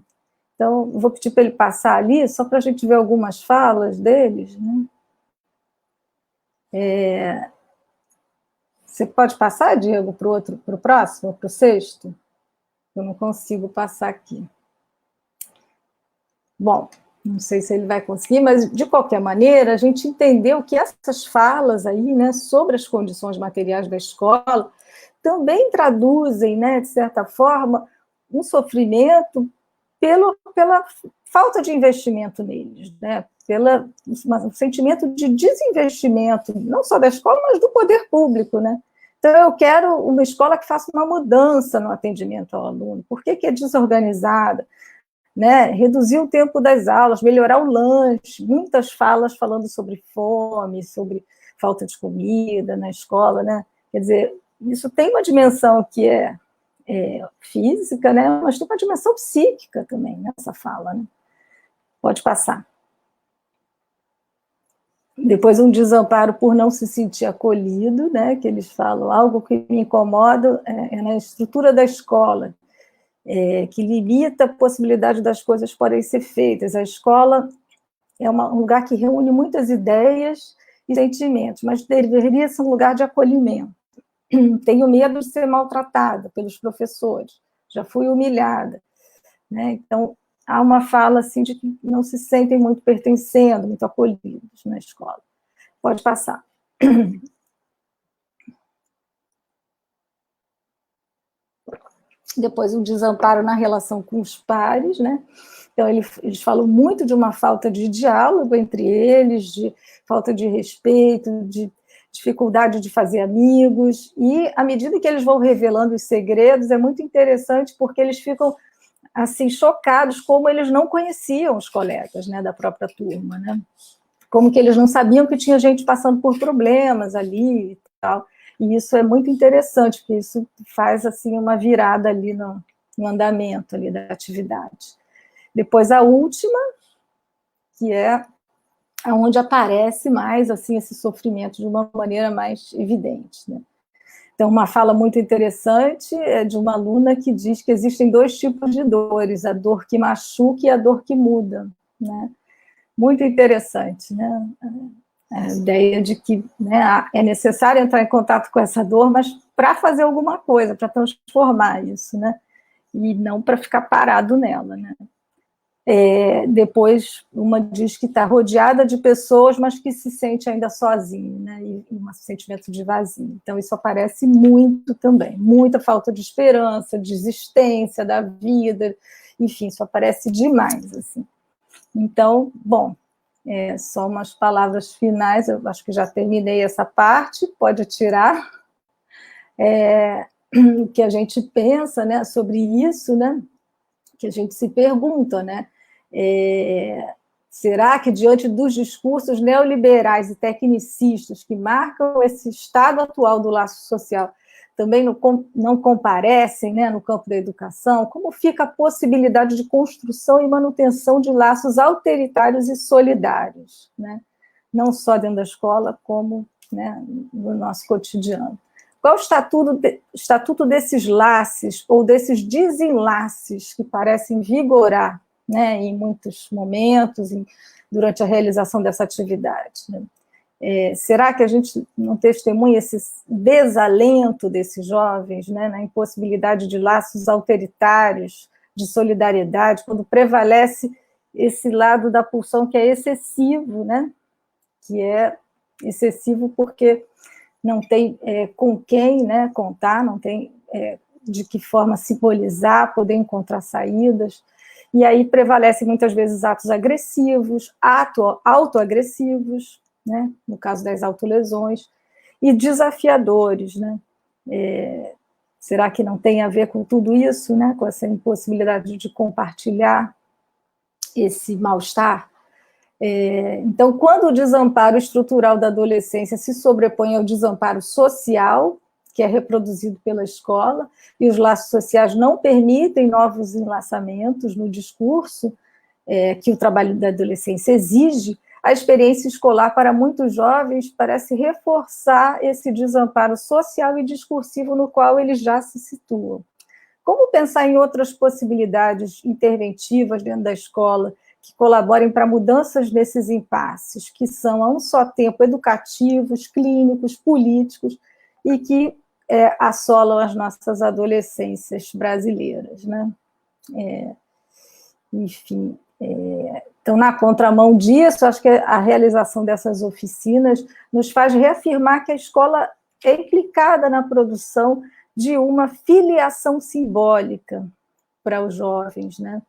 Então, vou pedir para ele passar ali, só para a gente ver algumas falas deles, né? Você pode passar, Diego, para o próximo, para o sexto? Eu não consigo passar aqui. Bom, não sei se ele vai conseguir, mas, de qualquer maneira, a gente entendeu que essas falas aí, né, sobre as condições materiais da escola, também traduzem, né, de certa forma, um sofrimento pela falta de investimento neles, né, um sentimento de desinvestimento, não só da escola, mas do poder público, né? Então, eu quero uma escola que faça uma mudança no atendimento ao aluno. Por que é desorganizada? Né? Reduzir o tempo das aulas, melhorar o lanche, muitas falas falando sobre fome, sobre falta de comida na escola, né? Quer dizer, isso tem uma dimensão que é física, né? Mas tem uma dimensão psíquica também nessa fala, né? Pode passar. Depois, um desamparo por não se sentir acolhido, né? Que eles falam, algo que me incomoda na estrutura da escola, que limita a possibilidade das coisas poderem ser feitas. A escola é um lugar que reúne muitas ideias e sentimentos, mas deveria ser um lugar de acolhimento. Tenho medo de ser maltratada pelos professores, já fui humilhada, né? Então, há uma fala assim de que não se sentem muito pertencendo, muito acolhidos na escola. Pode passar. Depois, um desamparo na relação com os pares, né? Então, eles falam muito de uma falta de diálogo entre eles, de falta de respeito, de dificuldade de fazer amigos, e à medida que eles vão revelando os segredos, é muito interessante, porque eles ficam, assim, chocados como eles não conheciam os colegas, né, da própria turma, né? Como que eles não sabiam que tinha gente passando por problemas ali e tal. E isso é muito interessante, porque isso faz, assim, uma virada ali no andamento ali da atividade. Depois, a última, que é onde aparece mais assim esse sofrimento de uma maneira mais evidente, né? Então, uma fala muito interessante é de uma aluna que diz que existem dois tipos de dores, a dor que machuca e a dor que muda, né? Muito interessante, né? A ideia de que, né, é necessário entrar em contato com essa dor, mas para fazer alguma coisa, para transformar isso, né? E não para ficar parado nela, né? Depois, uma diz que está rodeada de pessoas, mas que se sente ainda sozinha, né? E um sentimento de vazio. Então, isso aparece muito também. Muita falta de esperança, desistência da vida, enfim, isso aparece demais, assim. Então, bom, só umas palavras finais, eu acho que já terminei essa parte, pode tirar. O que a gente pensa, né, sobre isso, né? Que a gente se pergunta, né? Será que, diante dos discursos neoliberais e tecnicistas que marcam esse estado atual do laço social, também não comparecem, né, no campo da educação? Como fica a possibilidade de construção e manutenção de laços autoritários e solidários, né? Não só dentro da escola, como, né, no nosso cotidiano? Qual o estatuto desses laços ou desses desenlaces que parecem vigorar, né, em muitos momentos, durante a realização dessa atividade, né? Será que a gente não testemunha esse desalento desses jovens, né, na impossibilidade de laços autoritários, de solidariedade, quando prevalece esse lado da pulsão que é excessivo, né? Que é excessivo porque não tem com quem, né, contar, não tem de que forma simbolizar, poder encontrar saídas, e aí prevalecem muitas vezes atos agressivos, autoagressivos, né, no caso das autolesões, e desafiadores, né? Será que não tem a ver com tudo isso, né, com essa impossibilidade de compartilhar esse mal-estar? Então, quando o desamparo estrutural da adolescência se sobrepõe ao desamparo social, que é reproduzido pela escola, e os laços sociais não permitem novos enlaçamentos no discurso que o trabalho da adolescência exige, a experiência escolar para muitos jovens parece reforçar esse desamparo social e discursivo no qual eles já se situam. Como pensar em outras possibilidades interventivas dentro da escola que colaborem para mudanças nesses impasses, que são, a um só tempo, educativos, clínicos, políticos, e que assolam as nossas adolescências brasileiras, né? Enfim, então, na contramão disso, acho que a realização dessas oficinas nos faz reafirmar que a escola é implicada na produção de uma filiação simbólica para os jovens, né?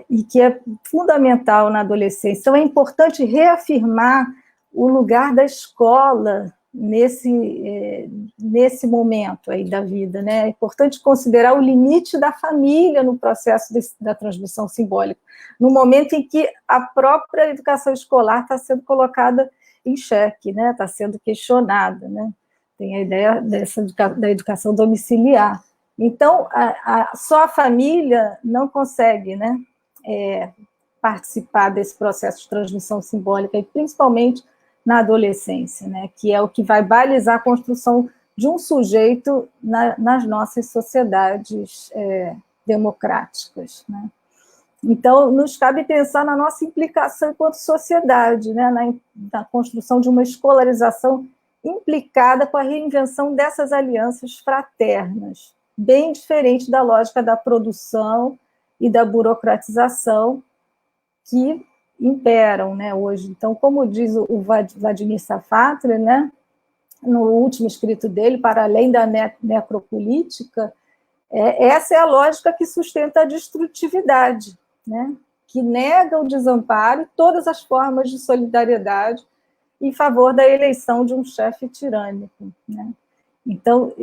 E que é fundamental na adolescência. Então, é importante reafirmar o lugar da escola nesse momento aí da vida, né? É importante considerar o limite da família no processo da transmissão simbólica, no momento em que a própria educação escolar está sendo colocada em xeque, né? Está sendo questionada, né? Tem a ideia da educação domiciliar. Então, só a família não consegue, né, participar desse processo de transmissão simbólica, e principalmente na adolescência, né, que é o que vai balizar a construção de um sujeito nas nossas sociedades democráticas, né? Então, nos cabe pensar na nossa implicação enquanto sociedade, né, na construção de uma escolarização implicada com a reinvenção dessas alianças fraternas, bem diferente da lógica da produção e da burocratização que imperam, né, hoje. Então, como diz o Vladimir Safatli, né, no último escrito dele, Para Além da Necropolítica, essa é a lógica que sustenta a destrutividade, né, que nega o desamparo e todas as formas de solidariedade em favor da eleição de um chefe tirânico, né? Então,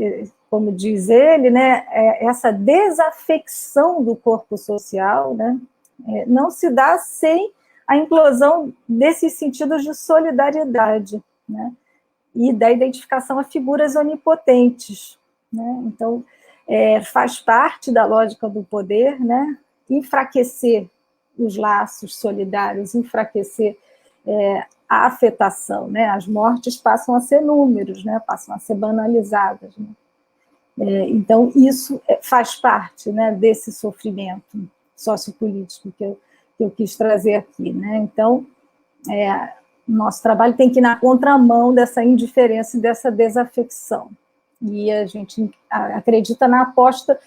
como diz ele, né, essa desafecção do corpo social, né, não se dá sem a inclusão desses sentidos de solidariedade, né, e da identificação a figuras onipotentes, né? Então, faz parte da lógica do poder, né, enfraquecer os laços solidários, enfraquecer a afetação, né? As mortes passam a ser números, né? Passam a ser banalizadas, né? Então, isso faz parte, né, desse sofrimento sociopolítico que eu quis trazer aqui, né? Então, nosso trabalho tem que ir na contramão dessa indiferença e dessa desafecção. E a gente acredita na aposta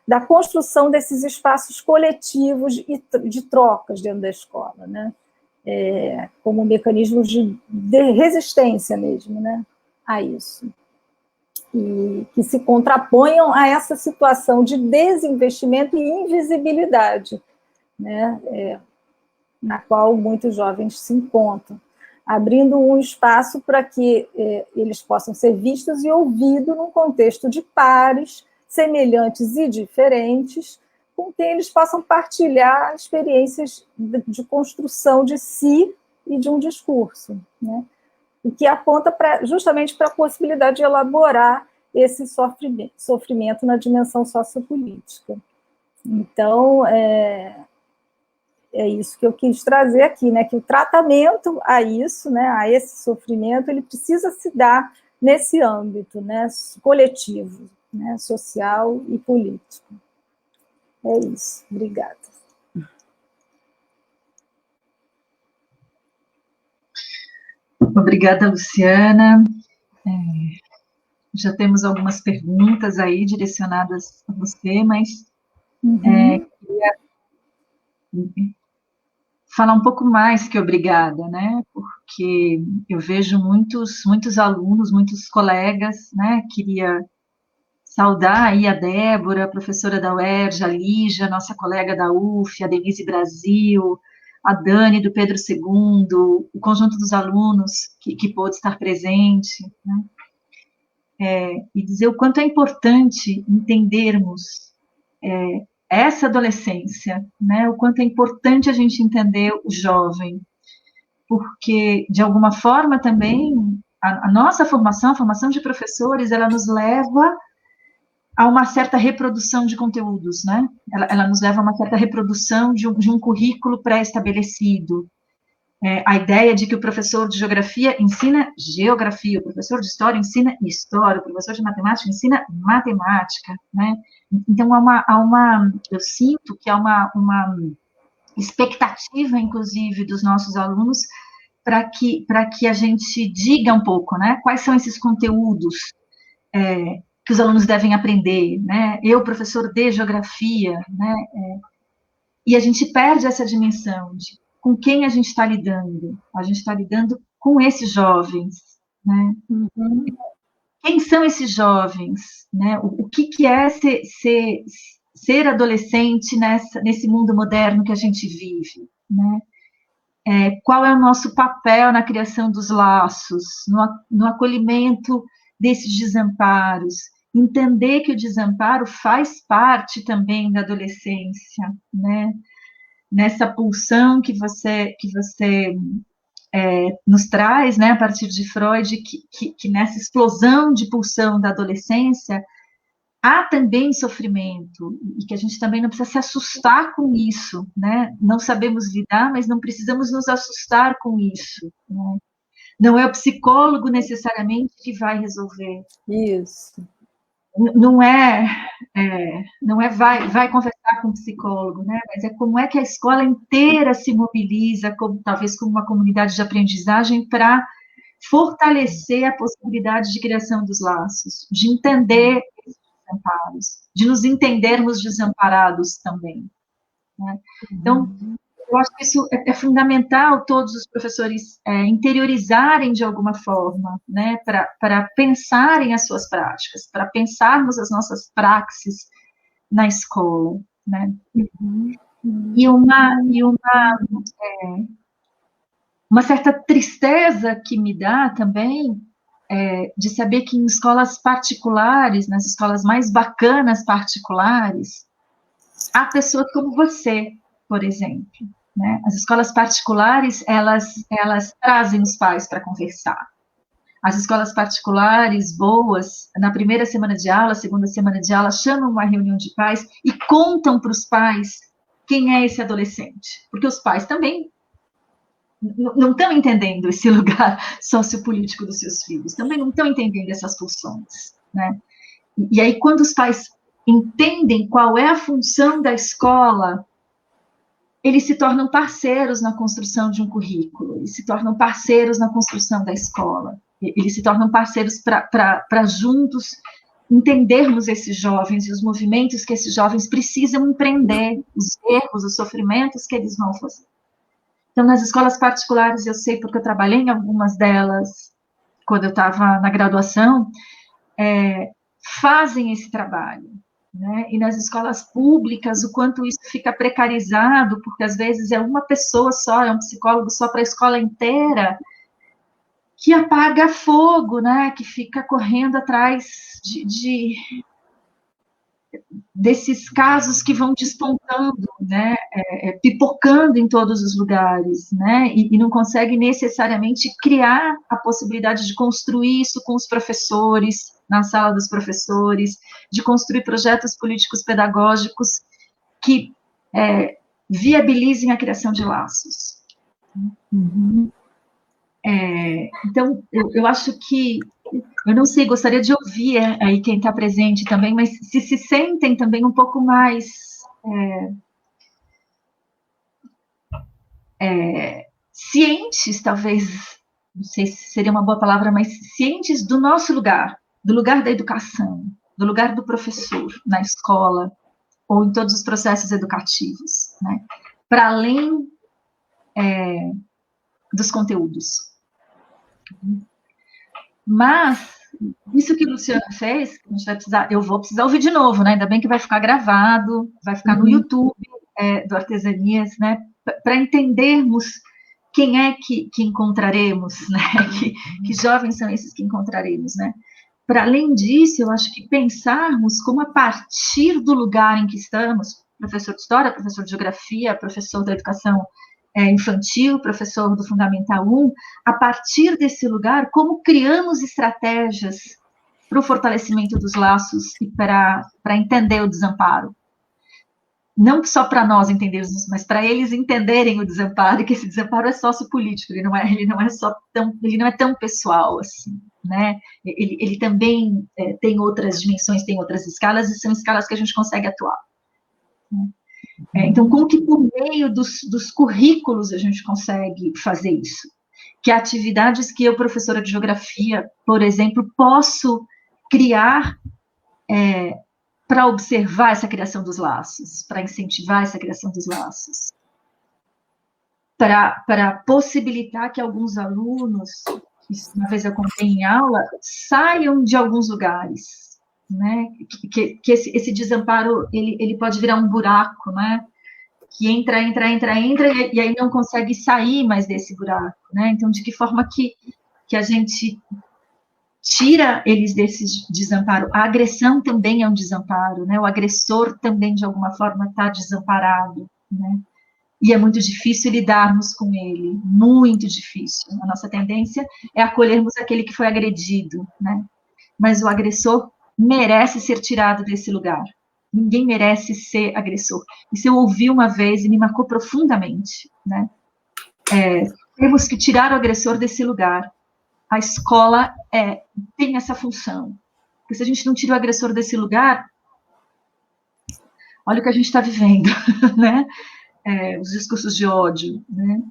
da construção desses espaços coletivos e de trocas dentro da escola, né? Como mecanismos de resistência mesmo, né? A isso. E que se contraponham a essa situação de desinvestimento e invisibilidade, né? Na qual muitos jovens se encontram, abrindo um espaço para que eles possam ser vistos e ouvidos num contexto de pares, semelhantes e diferentes, com quem eles possam partilhar experiências de construção de si e de um discurso, né? O que aponta justamente para a possibilidade de elaborar esse sofrimento na dimensão sociopolítica. Então, é isso que eu quis trazer aqui, né? Que o tratamento a isso, né, a esse sofrimento, ele precisa se dar nesse âmbito, né, coletivo, né, social e político. É isso. Obrigada. Obrigada, Luciana. Já temos algumas perguntas aí direcionadas a você, mas queria falar um pouco mais que obrigada, né? Porque eu vejo muitos alunos, muitos colegas, né? Queria saudar aí a Débora, a professora da UERJ, a Lígia, nossa colega da UF, a Denise Brasil, a Dani do Pedro II, o conjunto dos alunos que pôde estar presente, né? E dizer o quanto é importante entendermos essa adolescência, né? O quanto é importante a gente entender o jovem, porque, de alguma forma, também, a nossa formação, a formação de professores, ela nos leva a uma certa reprodução de conteúdos, né? Ela nos leva a uma certa reprodução de um currículo pré-estabelecido. A ideia de que o professor de geografia ensina geografia, o professor de história ensina história, o professor de matemática ensina matemática, né? Então, eu sinto que há uma expectativa, inclusive, dos nossos alunos para que a gente diga um pouco, né? Quais são esses conteúdos que os alunos devem aprender, né? Eu, professor de geografia, né? E a gente perde essa dimensão de com quem a gente está lidando. A gente está lidando com esses jovens, né? Uhum. Quem são esses jovens, né? O que é ser adolescente nesse mundo moderno que a gente vive, né? Qual é o nosso papel na criação dos laços, no acolhimento desses desamparos, entender que o desamparo faz parte também da adolescência, né? Nessa pulsão que você nos traz, né, a partir de Freud, que nessa explosão de pulsão da adolescência há também sofrimento, e que a gente também não precisa se assustar com isso, né? Não sabemos lidar, mas não precisamos nos assustar com isso, né? Não é o psicólogo necessariamente que vai resolver. Isso. Não é vai conversar com o psicólogo, né? Mas é como é que a escola inteira se mobiliza, talvez como uma comunidade de aprendizagem, para fortalecer a possibilidade de criação dos laços, de entender esses desamparos, de nos entendermos desamparados também, né? Então, eu acho que isso é fundamental todos os professores interiorizarem de alguma forma, né, para pensarem as suas práticas, para pensarmos as nossas praxes na escola, né? E uma certa tristeza que me dá também de saber que em escolas particulares, nas escolas mais bacanas particulares, há pessoas como você, por exemplo, né? As escolas particulares, elas trazem os pais para conversar. As escolas particulares boas, na primeira semana de aula, segunda semana de aula, chamam uma reunião de pais e contam para os pais quem é esse adolescente, porque os pais também não estão entendendo esse lugar sociopolítico dos seus filhos, também não estão entendendo essas funções, né? E aí, quando os pais entendem qual é a função da escola, eles se tornam parceiros na construção de um currículo, eles se tornam parceiros na construção da escola, eles se tornam parceiros para juntos entendermos esses jovens e os movimentos que esses jovens precisam empreender, os erros, os sofrimentos que eles vão fazer. Então, nas escolas particulares, eu sei porque eu trabalhei em algumas delas, quando eu estava na graduação, fazem esse trabalho, né? E nas escolas públicas, o quanto isso fica precarizado, porque às vezes é uma pessoa só, é um psicólogo só para a escola inteira, que apaga fogo, né? Que fica correndo atrás desses casos que vão despontando, né, pipocando em todos os lugares, né, e não consegue necessariamente criar a possibilidade de construir isso com os professores, na sala dos professores, de construir projetos políticos pedagógicos que viabilizem a criação de laços. Uhum. Então, eu acho que eu não sei, gostaria de ouvir aí quem está presente também, mas se sentem também um pouco mais cientes, talvez, não sei se seria uma boa palavra, mas cientes do nosso lugar, do lugar da educação, do lugar do professor na escola ou em todos os processos educativos, né? Para além dos conteúdos. Mas isso que o Luciano fez, a gente vai precisar, eu vou precisar ouvir de novo, né? Ainda bem que vai ficar gravado, vai ficar no YouTube do Artesanias, né? Para entendermos quem é que encontraremos, né? Que jovens são esses que encontraremos, né? Para além disso, eu acho que pensarmos como a partir do lugar em que estamos, professor de história, professor de geografia, professor da educação infantil, professor do Fundamental 1, a partir desse lugar, como criamos estratégias para o fortalecimento dos laços e para entender o desamparo. Não só para nós entendermos, mas para eles entenderem o desamparo, e que esse desamparo é sociopolítico, ele não é tão pessoal assim, né? Ele também tem outras dimensões, tem outras escalas, e são escalas que a gente consegue atuar. Né? Então, como que por meio dos currículos a gente consegue fazer isso? Que atividades que eu, professora de geografia, por exemplo, posso criar para observar essa criação dos laços, para incentivar essa criação dos laços, para possibilitar que alguns alunos, que uma vez eu contei em aula, saiam de alguns lugares, né? Que esse desamparo ele pode virar um buraco, né? Que entra, e aí não consegue sair mais desse buraco, né? Então, de que forma que a gente tira eles desse desamparo? A agressão também é um desamparo, né? O agressor também, de alguma forma, está desamparado, né? E é muito difícil lidarmos com ele, muito difícil. A nossa tendência é acolhermos aquele que foi agredido, né? Mas o agressor merece ser tirado desse lugar. Ninguém merece ser agressor. Isso eu ouvi uma vez e me marcou profundamente, né? Temos que tirar o agressor desse lugar. A escola tem essa função. Porque se a gente não tira o agressor desse lugar, olha o que a gente está vivendo, né? Os discursos de ódio, né?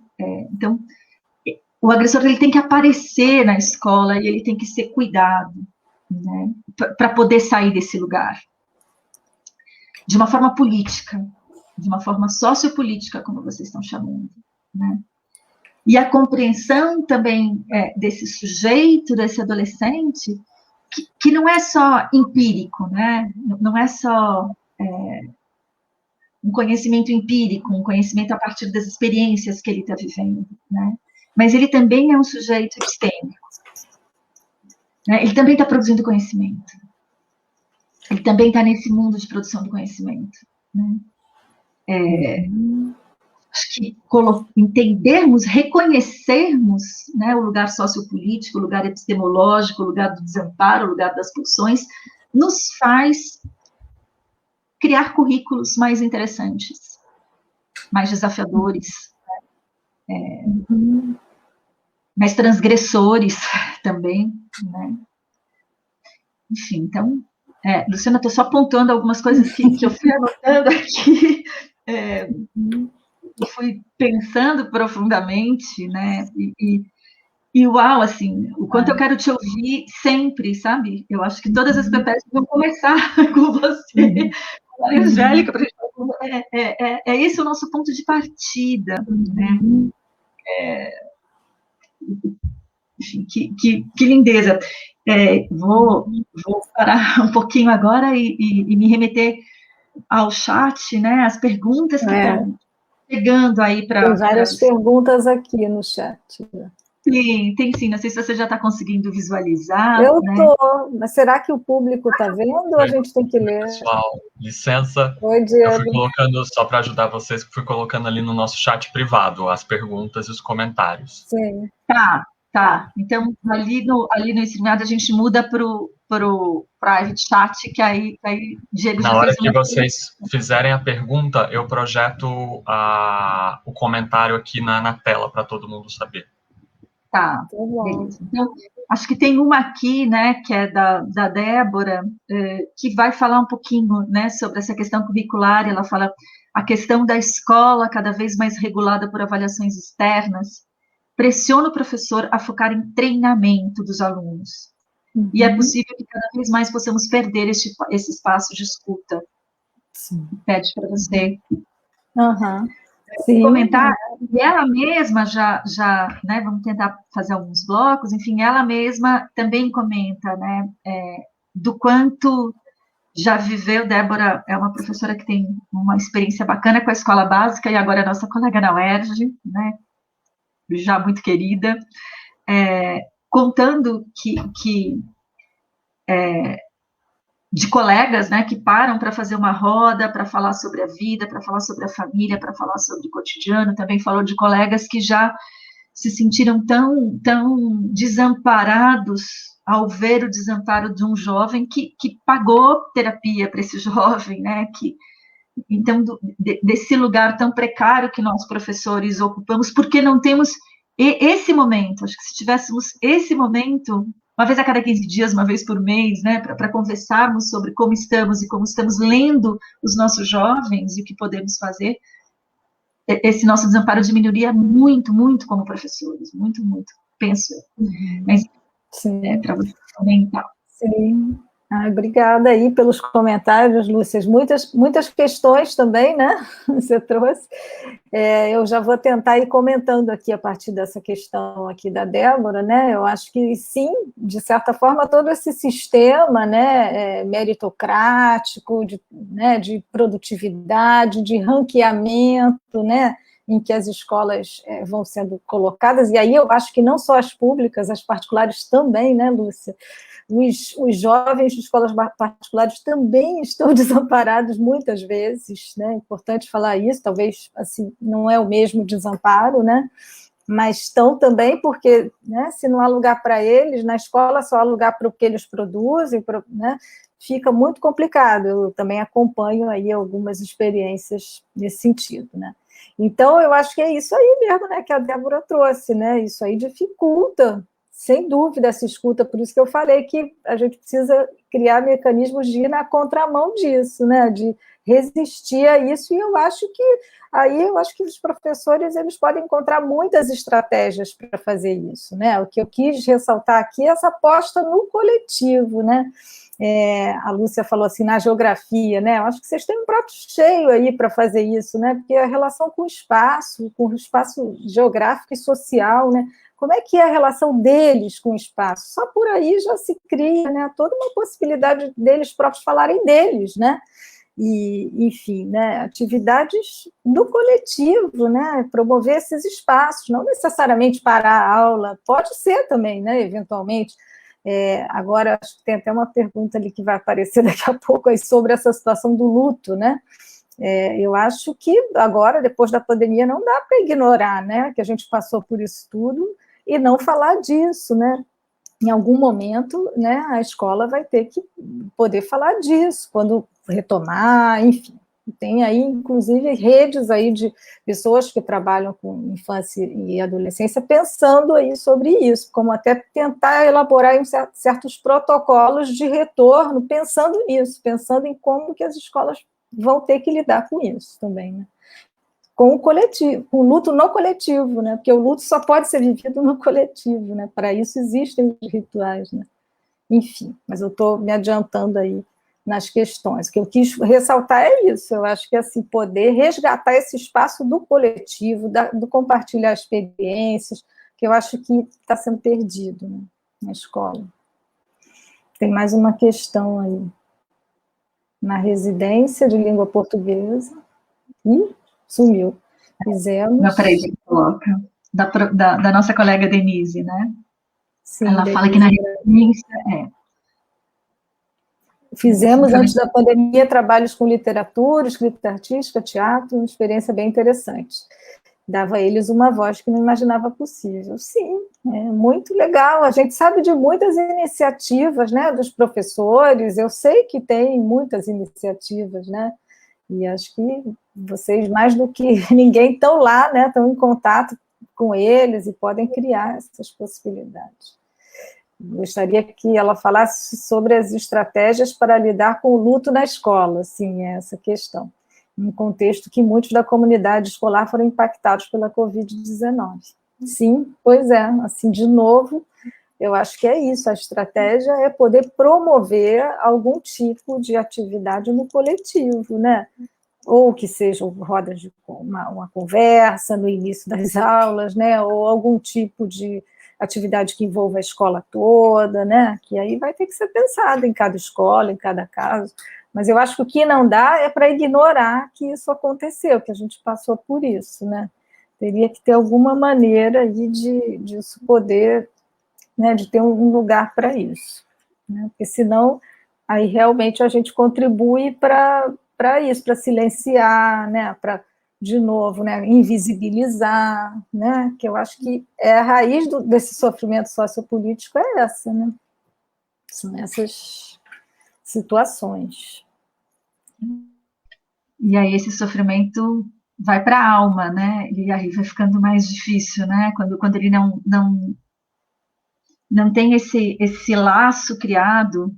Então, o agressor ele tem que aparecer na escola e ele tem que ser cuidado, né? Para poder sair desse lugar. De uma forma política, de uma forma sociopolítica, como vocês estão chamando, né? E a compreensão também desse sujeito, desse adolescente, que não é só empírico, né? Não é só um conhecimento empírico, um conhecimento a partir das experiências que ele está vivendo, né? Mas ele também é um sujeito epistêmico, né? Ele também está produzindo conhecimento. Ele também está nesse mundo de produção do conhecimento, né? Acho que entendermos, reconhecermos, né, o lugar sociopolítico, o lugar epistemológico, o lugar do desamparo, o lugar das pulsões, nos faz criar currículos mais interessantes, mais desafiadores, mais transgressores também, né? Enfim, então, Luciana, estou só apontando algumas coisas que eu fui anotando aqui, e fui pensando profundamente, né? E uau, assim, o quanto eu quero te ouvir sempre, sabe? Eu acho que todas as PPs vão começar com você, com a Angélica, para a gente é esse o nosso ponto de partida, né? Enfim, que lindeza. Vou parar um pouquinho agora e me remeter ao chat, né? As perguntas que estão chegando aí para... Tem várias perguntas aqui no chat. Tem sim. Não sei se você já está conseguindo visualizar. Eu né? estou, mas será que o público está vendo ou a gente tem que ler? Pessoal, licença. Oi, Diego. Eu fui colocando, só para ajudar vocês, fui colocando ali no nosso chat privado as perguntas e os comentários. Sim. Tá. Então, ali no StreamYard a gente muda para o private chat, que aí Diego já fez uma... Na hora que vocês fizerem a pergunta, eu projeto o comentário aqui na tela para todo mundo saber. Tá, beleza. Então, acho que tem uma aqui, né, que é da Débora, que vai falar um pouquinho, né, sobre essa questão curricular. Ela fala a questão da escola cada vez mais regulada por avaliações externas pressiona o professor a focar em treinamento dos alunos. E é possível que cada vez mais possamos perder esse espaço de escuta. Sim. Pede para você Sim. comentar. E ela mesma já, né, vamos tentar fazer alguns blocos, enfim, ela mesma também comenta, né, do quanto já viveu. Débora é uma professora que tem uma experiência bacana com a escola básica e agora é nossa colega na UERJ, né, já muito querida, contando de colegas, né, que param para fazer uma roda, para falar sobre a vida, para falar sobre a família, para falar sobre o cotidiano. Também falou de colegas que já se sentiram tão desamparados ao ver o desamparo de um jovem que pagou terapia para esse jovem, né, então, desse lugar tão precário que nós, professores, ocupamos, porque não temos esse momento. Acho que se tivéssemos esse momento, uma vez a cada 15 dias, uma vez por mês, né, para conversarmos sobre como estamos e como estamos lendo os nossos jovens e o que podemos fazer, esse nosso desamparo diminuiria muito, muito como professores, muito, muito, penso eu. Mas, para você comentar. Sim. Obrigada aí pelos comentários, Lúcia. Muitas questões também, né? Você trouxe. Eu já vou tentar ir comentando aqui a partir dessa questão aqui da Débora, né? Eu acho que sim, de certa forma, todo esse sistema, né, meritocrático, de produtividade, de ranqueamento, né, em que as escolas vão sendo colocadas, e aí eu acho que não só as públicas, as particulares também, né, Lúcia? Os jovens de escolas particulares também estão desamparados muitas vezes, né? É importante falar isso, talvez assim, não é o mesmo desamparo, né? Mas estão também porque, né, se não há lugar para eles, na escola só há lugar para o que eles produzem, né? Fica muito complicado. Eu também acompanho aí algumas experiências nesse sentido, né? Então, eu acho que é isso aí mesmo, né, que a Débora trouxe, né? Isso aí dificulta, sem dúvida, essa escuta. Por isso que eu falei que a gente precisa criar mecanismos de ir na contramão disso, né? De resistir a isso, e eu acho que os professores eles podem encontrar muitas estratégias para fazer isso, né? O que eu quis ressaltar aqui é essa aposta no coletivo, né? A Lúcia falou assim, na geografia, né? Eu acho que vocês têm um prato cheio aí para fazer isso, né? Porque a relação com o espaço geográfico e social, né? Como é que é a relação deles com o espaço? Só por aí já se cria, né, toda uma possibilidade deles próprios falarem deles, né? E, enfim, né, atividades do coletivo, né, promover esses espaços, não necessariamente parar a aula, pode ser também, né, eventualmente. Agora, acho que tem até uma pergunta ali que vai aparecer daqui a pouco aí sobre essa situação do luto, né? Eu acho que agora, depois da pandemia, não dá para ignorar, né, que a gente passou por isso tudo e não falar disso, né? Em algum momento, né, a escola vai ter que poder falar disso, quando retomar, enfim, Tem aí, inclusive, redes aí de pessoas que trabalham com infância e adolescência pensando aí sobre isso, como até tentar elaborar certos protocolos de retorno, pensando nisso, pensando em como que as escolas vão ter que lidar com isso também, né? Com o coletivo, com o luto no coletivo, né? Porque o luto só pode ser vivido no coletivo, né? Para isso existem os rituais, né? Enfim, mas eu estou me adiantando aí nas questões. O que eu quis ressaltar é isso, eu acho que assim, poder resgatar esse espaço do coletivo, do compartilhar experiências, que eu acho que está sendo perdido, né, na escola. Tem mais uma questão aí. Na residência de língua portuguesa. Ih, sumiu. Fizemos... Não, peraí, gente, coloca. Da nossa colega Denise, né? Sim, ela Denise, fala que na residência... Fizemos, antes da pandemia, trabalhos com literatura, escrita artística, teatro, uma experiência bem interessante. Dava a eles uma voz que não imaginava possível. Sim, é muito legal. A gente sabe de muitas iniciativas, né, dos professores, eu sei que tem muitas iniciativas, né, e acho que vocês, mais do que ninguém, estão lá, né, estão em contato com eles e podem criar essas possibilidades. Gostaria que ela falasse sobre as estratégias para lidar com o luto na escola, sim, é essa questão, em contexto que muitos da comunidade escolar foram impactados pela Covid-19. Sim, pois é, assim, de novo, eu acho que é isso, a estratégia é poder promover algum tipo de atividade no coletivo, né? Ou que sejam rodas de uma conversa no início das aulas, né? Ou algum tipo de atividade que envolva a escola toda, né? Que aí vai ter que ser pensado em cada escola, em cada caso. Mas eu acho que o que não dá é para ignorar que isso aconteceu, que a gente passou por isso, né? Teria que ter alguma maneira aí de isso poder, né, de ter um lugar para isso, né? Porque senão aí realmente a gente contribui para isso, para silenciar, né, para, de novo, né, invisibilizar, né, que eu acho que é a raiz desse sofrimento sociopolítico é essa, né, são essas situações. E aí esse sofrimento vai para a alma, né, e aí vai ficando mais difícil, né, quando ele não tem esse laço criado,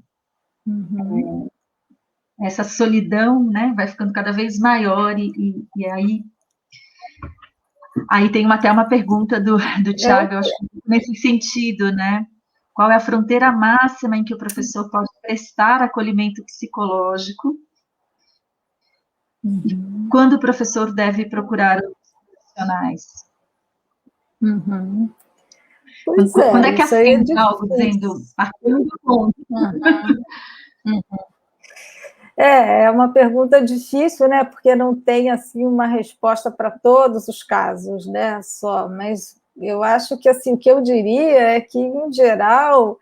essa solidão, né, vai ficando cada vez maior, e aí tem até uma pergunta do Tiago, eu acho que nesse sentido, né, qual é a fronteira máxima em que o professor pode prestar acolhimento psicológico, quando o professor deve procurar os profissionais? Quando é que acende algo dizendo, partindo do ponto? É uma pergunta difícil, né, porque não tem, assim, uma resposta para todos os casos, né, só, mas eu acho que, assim, o que eu diria é que, em geral,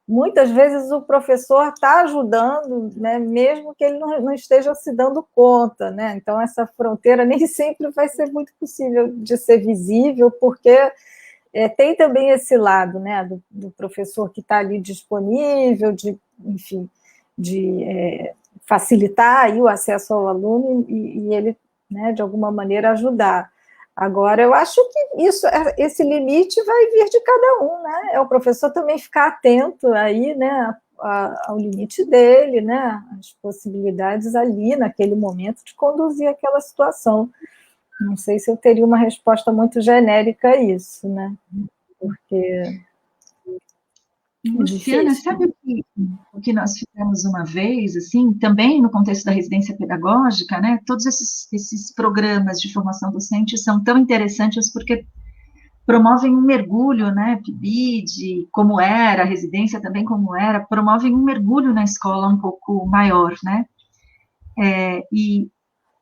muitas vezes o professor está ajudando, né, mesmo que ele não esteja se dando conta, né, então essa fronteira nem sempre vai ser muito possível de ser visível, porque tem também esse lado, né, do professor que está ali disponível, enfim, de facilitar aí o acesso ao aluno e ele, né, de alguma maneira ajudar. Agora, eu acho que esse limite vai vir de cada um, né? É o professor também ficar atento aí, né, ao limite dele, né, as possibilidades ali, naquele momento, de conduzir aquela situação. Não sei se eu teria uma resposta muito genérica a isso, né? Porque... Luciana, sabe o que nós fizemos uma vez, assim, também no contexto da residência pedagógica, né? Todos esses programas de formação docente são tão interessantes porque promovem um mergulho, né? PIBID, como era, a residência também como era, promovem um mergulho na escola um pouco maior, né? E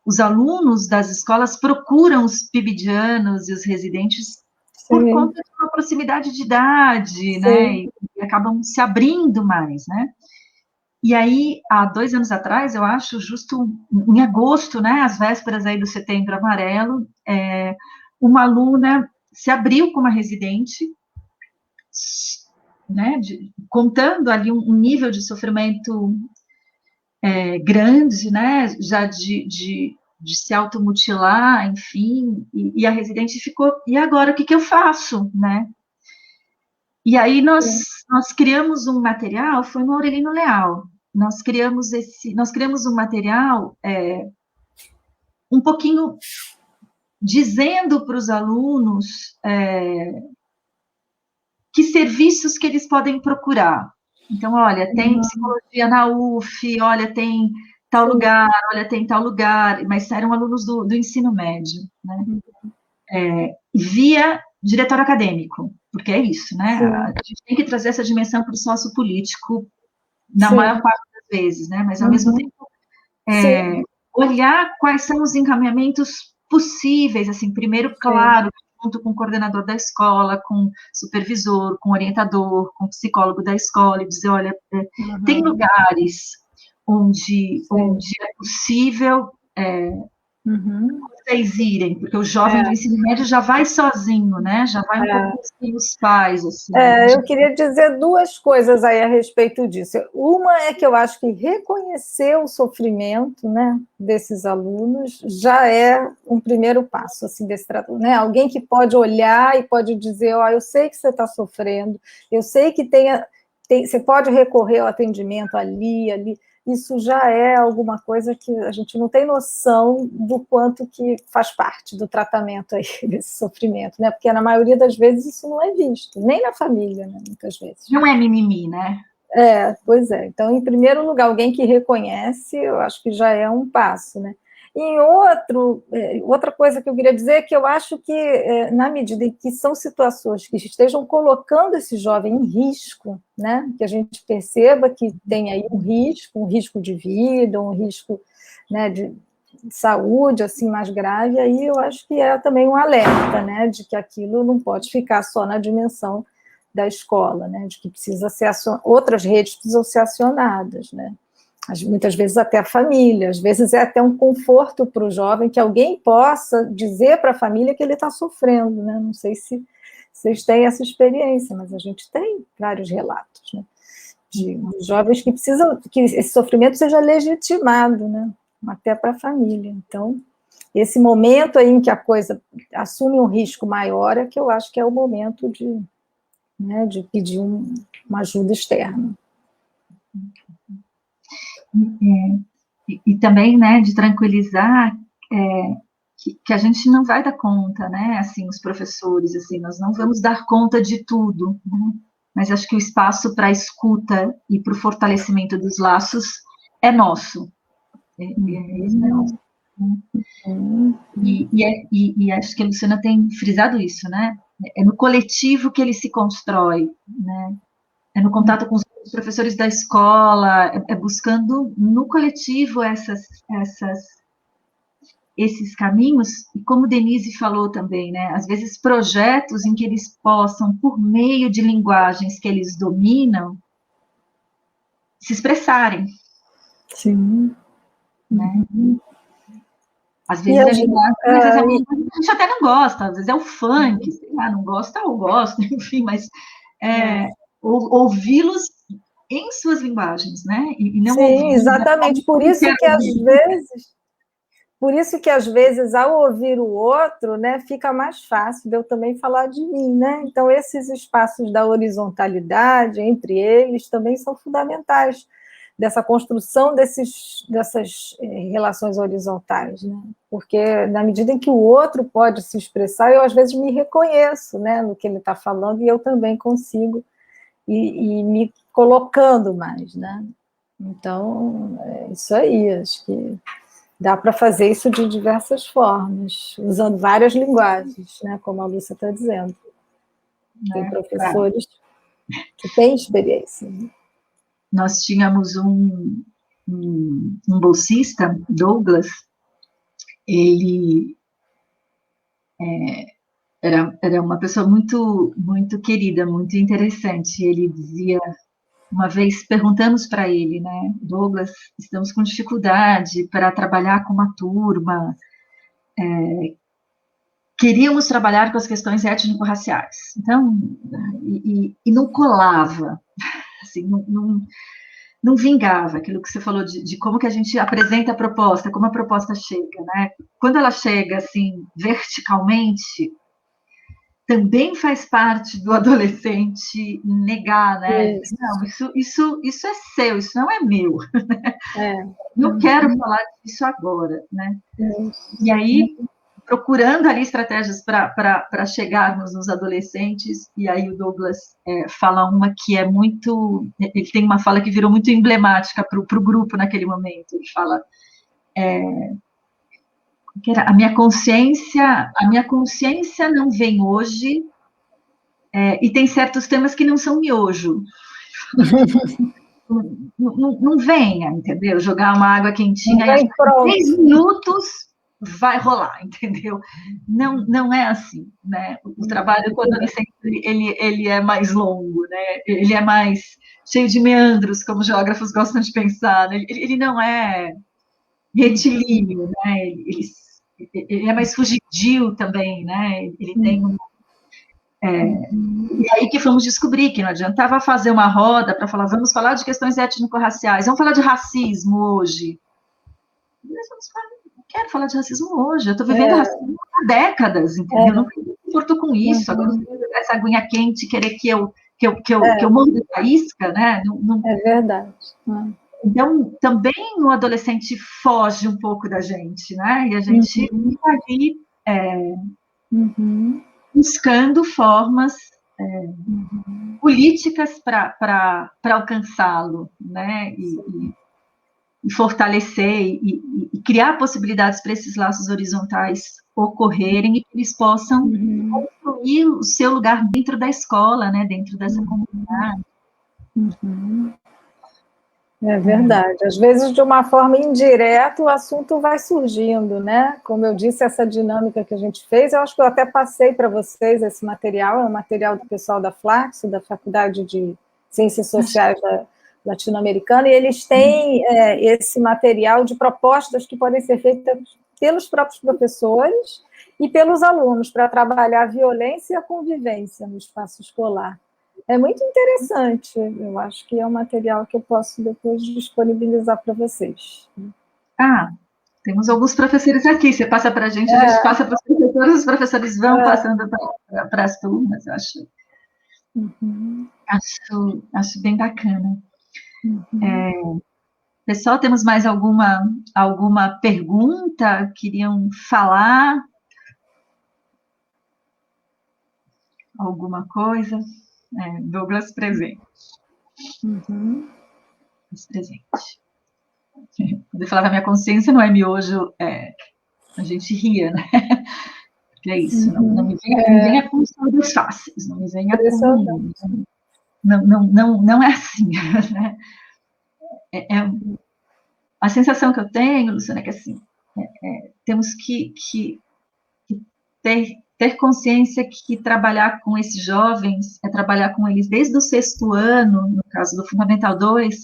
os alunos das escolas procuram os PIBIdianos e os residentes por conta de uma proximidade de idade, né, e acabam se abrindo mais, né, e aí, há 2 anos atrás, eu acho, justo em agosto, né, às vésperas aí do Setembro Amarelo, uma aluna se abriu com uma residente, né, contando ali um nível de sofrimento grande, né, já de se automutilar, enfim, e a residente ficou, e agora, o que eu faço, né? E aí nós criamos um material, foi no Aurelino Leal, nós criamos um material um pouquinho dizendo para os alunos que serviços que eles podem procurar. Então, olha, tem psicologia na UF, olha, tem tal lugar, olha, tem tal lugar, mas eram alunos do ensino médio, né? Via diretório acadêmico, porque é isso, né? A gente tem que trazer essa dimensão para o sociopolítico na maior parte das vezes, né? Mas, ao mesmo tempo, olhar quais são os encaminhamentos possíveis, assim, primeiro, claro, junto com o coordenador da escola, com supervisor, com orientador, com psicólogo da escola, e dizer, olha, tem lugares onde é possível vocês irem, porque o jovem do ensino médio já vai sozinho, né? Já vai um pouco sem os pais, assim. Eu queria dizer duas coisas aí a respeito disso. Uma é que eu acho que reconhecer o sofrimento, né, desses alunos já é um primeiro passo, assim, desse tratamento, né? Alguém que pode olhar e pode dizer, eu sei que você está sofrendo, eu sei que você pode recorrer ao atendimento ali. Isso já é alguma coisa que a gente não tem noção do quanto que faz parte do tratamento aí, desse sofrimento, né? Porque na maioria das vezes isso não é visto, nem na família, né? Muitas vezes. Não é mimimi, né? Pois é. Então, em primeiro lugar, alguém que reconhece, eu acho que já é um passo, né? E outra coisa que eu queria dizer é que eu acho que, na medida em que são situações que estejam colocando esse jovem em risco, né, que a gente perceba que tem aí um risco de vida, um risco, né, de saúde assim, mais grave, aí eu acho que é também um alerta, né, de que aquilo não pode ficar só na dimensão da escola, né, de que precisa ser outras redes precisam ser acionadas, né. Muitas vezes até a família, às vezes é até um conforto para o jovem que alguém possa dizer para a família que ele está sofrendo, né? Não sei se vocês têm essa experiência, mas a gente tem vários relatos, né? De jovens que precisam que esse sofrimento seja legitimado, né? Até para a família. Então, esse momento aí em que a coisa assume um risco maior é que eu acho que é o momento de pedir uma ajuda externa. E também, né, de tranquilizar que a gente não vai dar conta, né, assim, os professores, assim, nós não vamos dar conta de tudo, né? Mas acho que o espaço para a escuta e para o fortalecimento dos laços é nosso. Esse é nosso. E acho que a Luciana tem frisado isso, né? É no coletivo que ele se constrói, né? É no contato com os professores da escola, buscando no coletivo esses caminhos, e como Denise falou também, né, às vezes projetos em que eles possam, por meio de linguagens que eles dominam, se expressarem. Sim. Né? Às vezes a linguagem, às vezes a gente até não gosta, às vezes é o funk, sei lá, não gosta ou gosta, enfim, mas ouvi-los em suas linguagens, né? E não sim, exatamente. Por isso que às vezes, ao ouvir o outro, né, fica mais fácil de eu também falar de mim, né? Então, esses espaços da horizontalidade entre eles também são fundamentais, dessa construção dessas relações horizontais, né? Porque, na medida em que o outro pode se expressar, eu, às vezes, me reconheço, né, no que ele está falando, e eu também consigo e me colocando mais, né? Então, é isso aí, acho que dá para fazer isso de diversas formas, usando várias linguagens, né, como a Lúcia está dizendo. Tem professores que têm experiência. Né? Nós tínhamos um bolsista, Douglas, ele era uma pessoa muito, muito querida, muito interessante. Ele dizia, uma vez perguntamos para ele, né, Douglas, estamos com dificuldade para trabalhar com uma turma, queríamos trabalhar com as questões étnico-raciais. Então, e não colava, assim, não vingava, aquilo que você falou de como que a gente apresenta a proposta, como a proposta chega, né? Quando ela chega, assim, verticalmente, também faz parte do adolescente negar, né? Não, isso é seu, isso não é meu. Não quero falar disso agora, né? E aí, procurando ali estratégias para chegarmos nos adolescentes, e aí o Douglas fala uma que é muito... Ele tem uma fala que virou muito emblemática para o grupo naquele momento. Ele fala... a minha consciência não vem hoje, e tem certos temas que não são miojo. Não venha, entendeu? Jogar uma água quentinha e em 10 minutos vai rolar, entendeu? Não é assim, né? O trabalho com o adolescente, ele é mais longo, né? Ele é mais cheio de meandros, como os geógrafos gostam de pensar, né? Ele não é retilíneo, né? Ele é mais fugidio também, né? Ele tem e aí que fomos descobrir que não adiantava fazer uma roda para falar, vamos falar de questões étnico-raciais, vamos falar de racismo hoje. Não quero falar de racismo hoje, eu estou vivendo racismo há décadas, entendeu? Não me importo com isso, agora eu vou essa aguinha quente e querer que eu morda a isca, né? É verdade. Então, também o adolescente foge um pouco da gente, né? E a gente fica ali buscando formas políticas para alcançá-lo, né? E fortalecer e criar possibilidades para esses laços horizontais ocorrerem e que eles possam construir o seu lugar dentro da escola, né? Dentro dessa comunidade. É verdade. Às vezes, de uma forma indireta, o assunto vai surgindo, né? Como eu disse, essa dinâmica que a gente fez, eu acho que eu até passei para vocês esse material, é um material do pessoal da Flaxo, da Faculdade de Ciências Sociais Latino-Americana, e eles têm esse material de propostas que podem ser feitas pelos próprios professores e pelos alunos para trabalhar a violência e a convivência no espaço escolar. É muito interessante, eu acho que é um material que eu posso depois disponibilizar para vocês. Temos alguns professores aqui, você passa para a gente passa para os professores vão passando para as turmas, eu acho. Acho bem bacana. Pessoal, temos mais alguma pergunta? Queriam falar? Alguma coisa? Douglas presente. Presente. Quando eu falava minha consciência não é miojo, a gente ria, né? Porque é isso, não me venha com coisas fáceis, não me venha com... Não é assim, né? A sensação que eu tenho, Luciana, é que assim, temos que ter consciência que trabalhar com esses jovens é trabalhar com eles desde o 6º ano, no caso do Fundamental 2,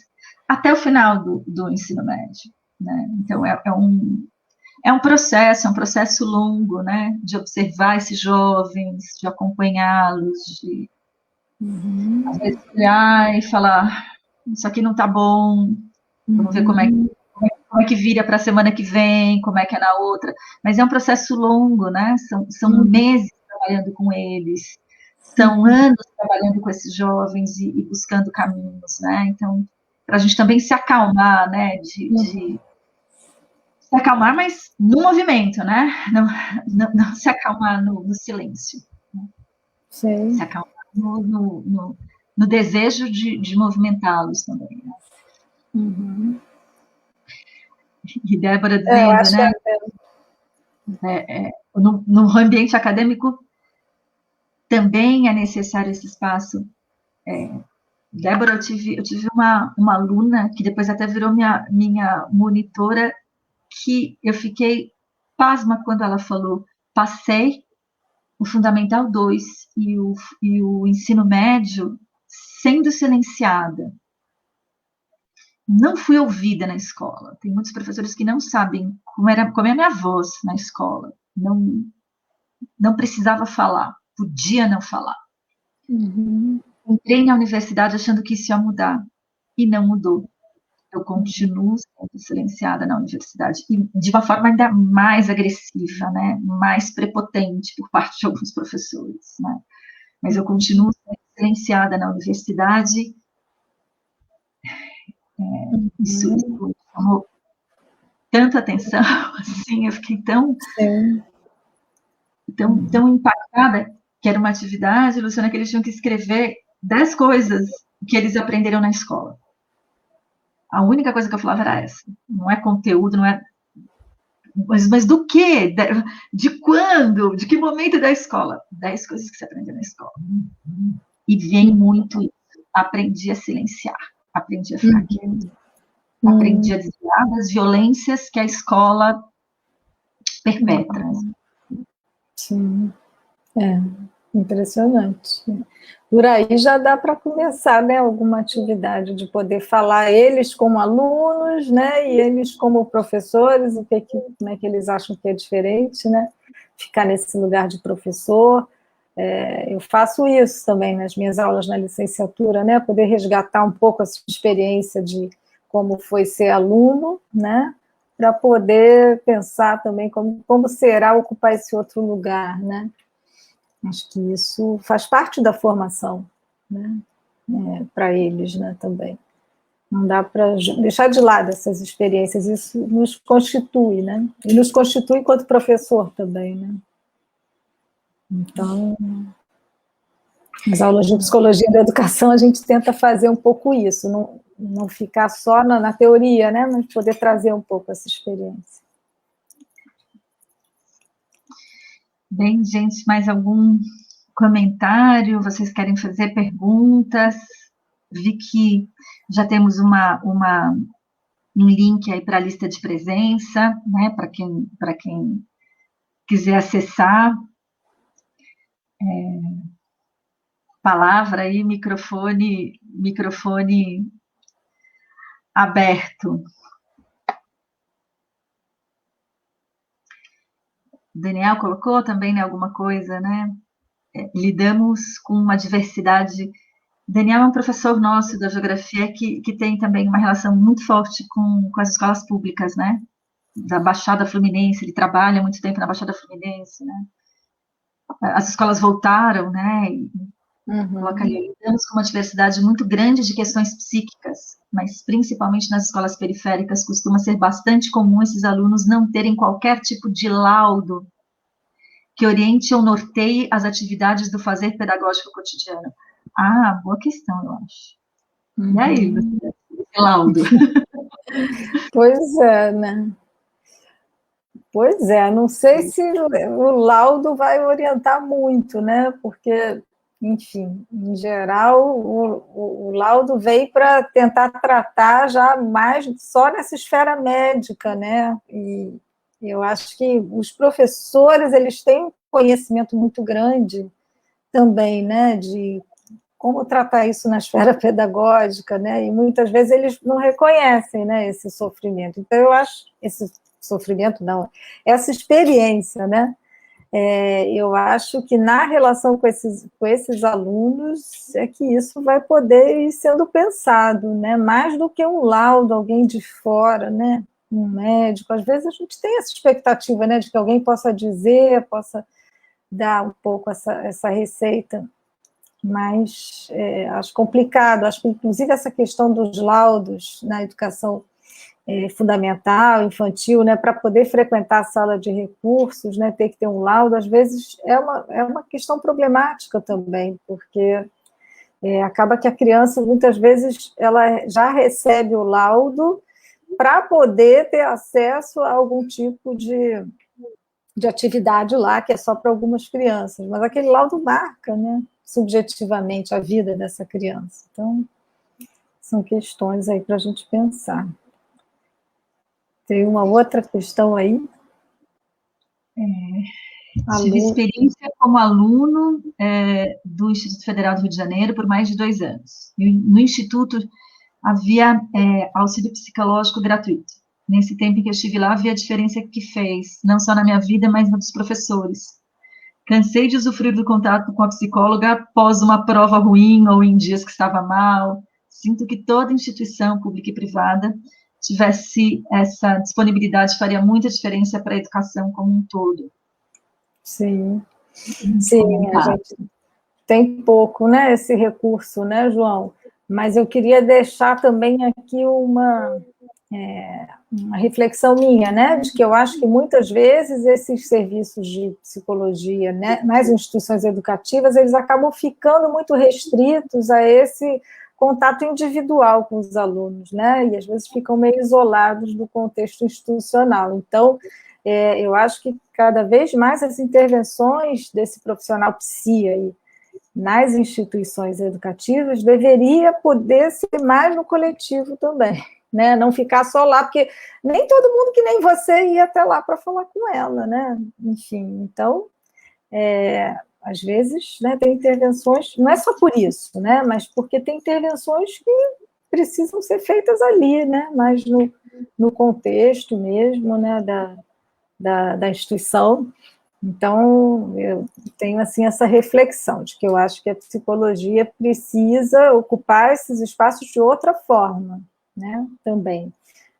até o final do ensino médio, né? Então, é um processo longo, né? De observar esses jovens, de acompanhá-los, de às vezes olhar e falar, isso aqui não está bom, vamos ver como é que vira para a semana que vem, como é que é na outra, mas é um processo longo, né? São meses trabalhando com eles, são anos trabalhando com esses jovens e buscando caminhos, né? Então, para a gente também se acalmar, né? De se acalmar, mas no movimento, né? Não se acalmar no silêncio. Né? Sim. Se acalmar no desejo de movimentá-los também, né? E Débora dizendo, né? No ambiente acadêmico também é necessário esse espaço. Débora, eu tive uma aluna que depois até virou minha monitora, que eu fiquei pasma quando ela falou, passei o Fundamental 2 e o ensino médio sendo silenciada. Não fui ouvida na escola. Tem muitos professores que não sabem como é a minha voz na escola. Não precisava falar, podia não falar. Entrei na universidade achando que isso ia mudar, e não mudou. eu continuo sendo silenciada na universidade, e de uma forma ainda mais agressiva, né, mais prepotente por parte de alguns professores, né, mas eu continuo sendo silenciada na universidade. Isso chamou tanta atenção, assim, eu fiquei tão impactada, que era uma atividade, Luciana, que eles tinham que escrever 10 coisas que eles aprenderam na escola. A única coisa que eu falava era essa. Não é conteúdo, não é... Mas do quê? De quando? De que momento da escola? 10 coisas que você aprendeu na escola. E vem muito isso. Aprendi a silenciar. Aprendi a ficar quieta. Aprendi a desviar das violências que a escola perpetra. Sim. Impressionante. Por aí já dá para começar, né, alguma atividade de poder falar eles como alunos, né, e eles como professores, como é que eles acham que é diferente, né, ficar nesse lugar de professor. Eu faço isso também nas minhas aulas na licenciatura, né, poder resgatar um pouco essa experiência de como foi ser aluno, né, para poder pensar também como será ocupar esse outro lugar, né. Acho que isso faz parte da formação, né, para eles, né, também. Não dá para deixar de lado essas experiências, isso nos constitui, né, e nos constitui enquanto professor também, né. Então, as aulas de psicologia da educação, a gente tenta fazer um pouco isso, não ficar só na teoria, né, mas poder trazer um pouco essa experiência. Bem, gente, mais algum comentário? Vocês querem fazer perguntas? Vi que já temos um link aí para a lista de presença, né, para quem quiser acessar. Palavra aí, microfone aberto. Daniel colocou também, né, alguma coisa, né? Lidamos com uma diversidade. Daniel é um professor nosso da geografia que tem também uma relação muito forte com as escolas públicas, né? Da Baixada Fluminense, ele trabalha muito tempo na Baixada Fluminense, né? As escolas voltaram, né? Lidamos com uma diversidade muito grande de questões psíquicas, mas principalmente nas escolas periféricas costuma ser bastante comum esses alunos não terem qualquer tipo de laudo que oriente ou norteie as atividades do fazer pedagógico cotidiano. Ah, boa questão, eu acho. E aí, laudo? Pois é, né? Pois é, não sei se o laudo vai orientar muito, né? Porque, enfim, em geral, o laudo veio para tentar tratar já mais só nessa esfera médica, né? E eu acho que os professores, eles têm um conhecimento muito grande também, né? De como tratar isso na esfera pedagógica, né? E muitas vezes eles não reconhecem, né, esse sofrimento. Então, eu acho, esse sofrimento não, essa experiência, né? Eu acho que na relação com esses alunos é que isso vai poder ir sendo pensado, né? Mais do que um laudo, alguém de fora, né? Um médico. Às vezes a gente tem essa expectativa, né, de que alguém possa dizer, possa dar um pouco essa receita, mas acho complicado. Acho que, inclusive, essa questão dos laudos na educação fundamental, infantil, né, para poder frequentar a sala de recursos, né, ter que ter um laudo, às vezes é uma questão problemática também, porque acaba que a criança, muitas vezes, ela já recebe o laudo para poder ter acesso a algum tipo de atividade lá, que é só para algumas crianças, mas aquele laudo marca, né, subjetivamente a vida dessa criança. Então, são questões aí para a gente pensar. Tem uma outra questão aí? Tive experiência como aluno do Instituto Federal do Rio de Janeiro por mais de 2 anos. No Instituto havia auxílio psicológico gratuito. Nesse tempo em que eu estive lá, vi a diferença que fez, não só na minha vida, mas na dos professores. Cansei de usufruir do contato com a psicóloga após uma prova ruim ou em dias que estava mal. Sinto que toda instituição pública e privada tivesse essa disponibilidade, faria muita diferença para a educação como um todo. Sim, sim, a gente tem pouco, né, esse recurso, né, João? Mas eu queria deixar também aqui uma reflexão minha, né, de que eu acho que muitas vezes esses serviços de psicologia, né, nas instituições educativas, eles acabam ficando muito restritos a esse contato individual com os alunos, né, e às vezes ficam meio isolados do contexto institucional. Então, eu acho que cada vez mais as intervenções desse profissional psi aí nas instituições educativas deveria poder ser mais no coletivo também, né? Não ficar só lá, porque nem todo mundo que nem você ia até lá para falar com ela, né? Enfim, então, às vezes, né, tem intervenções, não é só por isso, né? Mas porque tem intervenções que precisam ser feitas ali, né? Mas no contexto mesmo, né? Da instituição. Então, eu tenho, assim, essa reflexão de que eu acho que a psicologia precisa ocupar esses espaços de outra forma, né, também.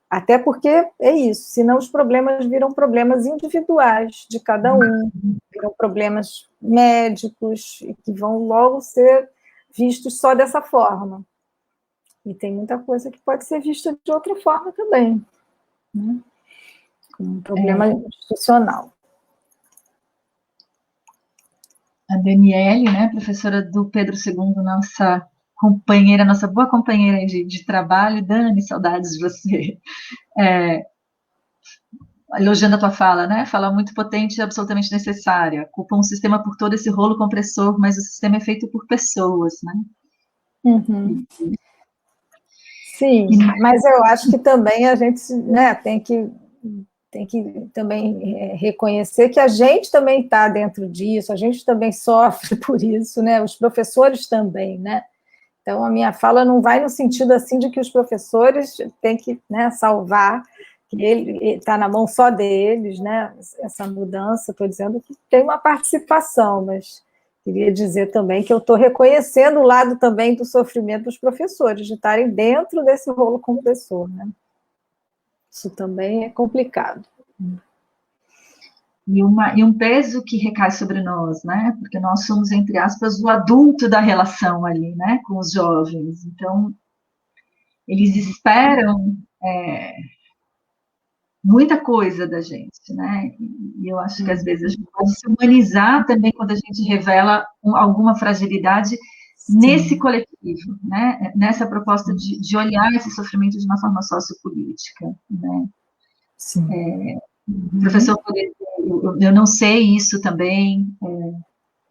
Até porque é isso, senão os problemas viram problemas individuais de cada um, viram problemas médicos, e que vão logo ser vistos só dessa forma. E tem muita coisa que pode ser vista de outra forma também, né, como um problema institucional. A Daniele, né, professora do Pedro II, nossa companheira, nossa boa companheira de trabalho. Dani, saudades de você. Elogiando a tua fala, né? Fala muito potente e absolutamente necessária. Culpa um sistema por todo esse rolo compressor, mas o sistema é feito por pessoas, né? Uhum. Sim, mas eu acho que também a gente, né, tem que também reconhecer que a gente também está dentro disso, a gente também sofre por isso, né? Os professores também, né? Então, a minha fala não vai no sentido assim de que os professores têm que, né, salvar, que ele está na mão só deles, né? Essa mudança, estou dizendo que tem uma participação, mas queria dizer também que eu estou reconhecendo o lado também do sofrimento dos professores, de estarem dentro desse rolo compressor, né? Isso também é complicado. E um peso que recai sobre nós, né? Porque nós somos, entre aspas, o adulto da relação ali, né? Com os jovens. Então, eles esperam muita coisa da gente, né? E eu acho que às vezes a gente pode se humanizar também quando a gente revela alguma fragilidade nesse coletivo, né? Nessa proposta de olhar esse sofrimento de uma forma sociopolítica, né? Sim. Professor, eu não sei isso também,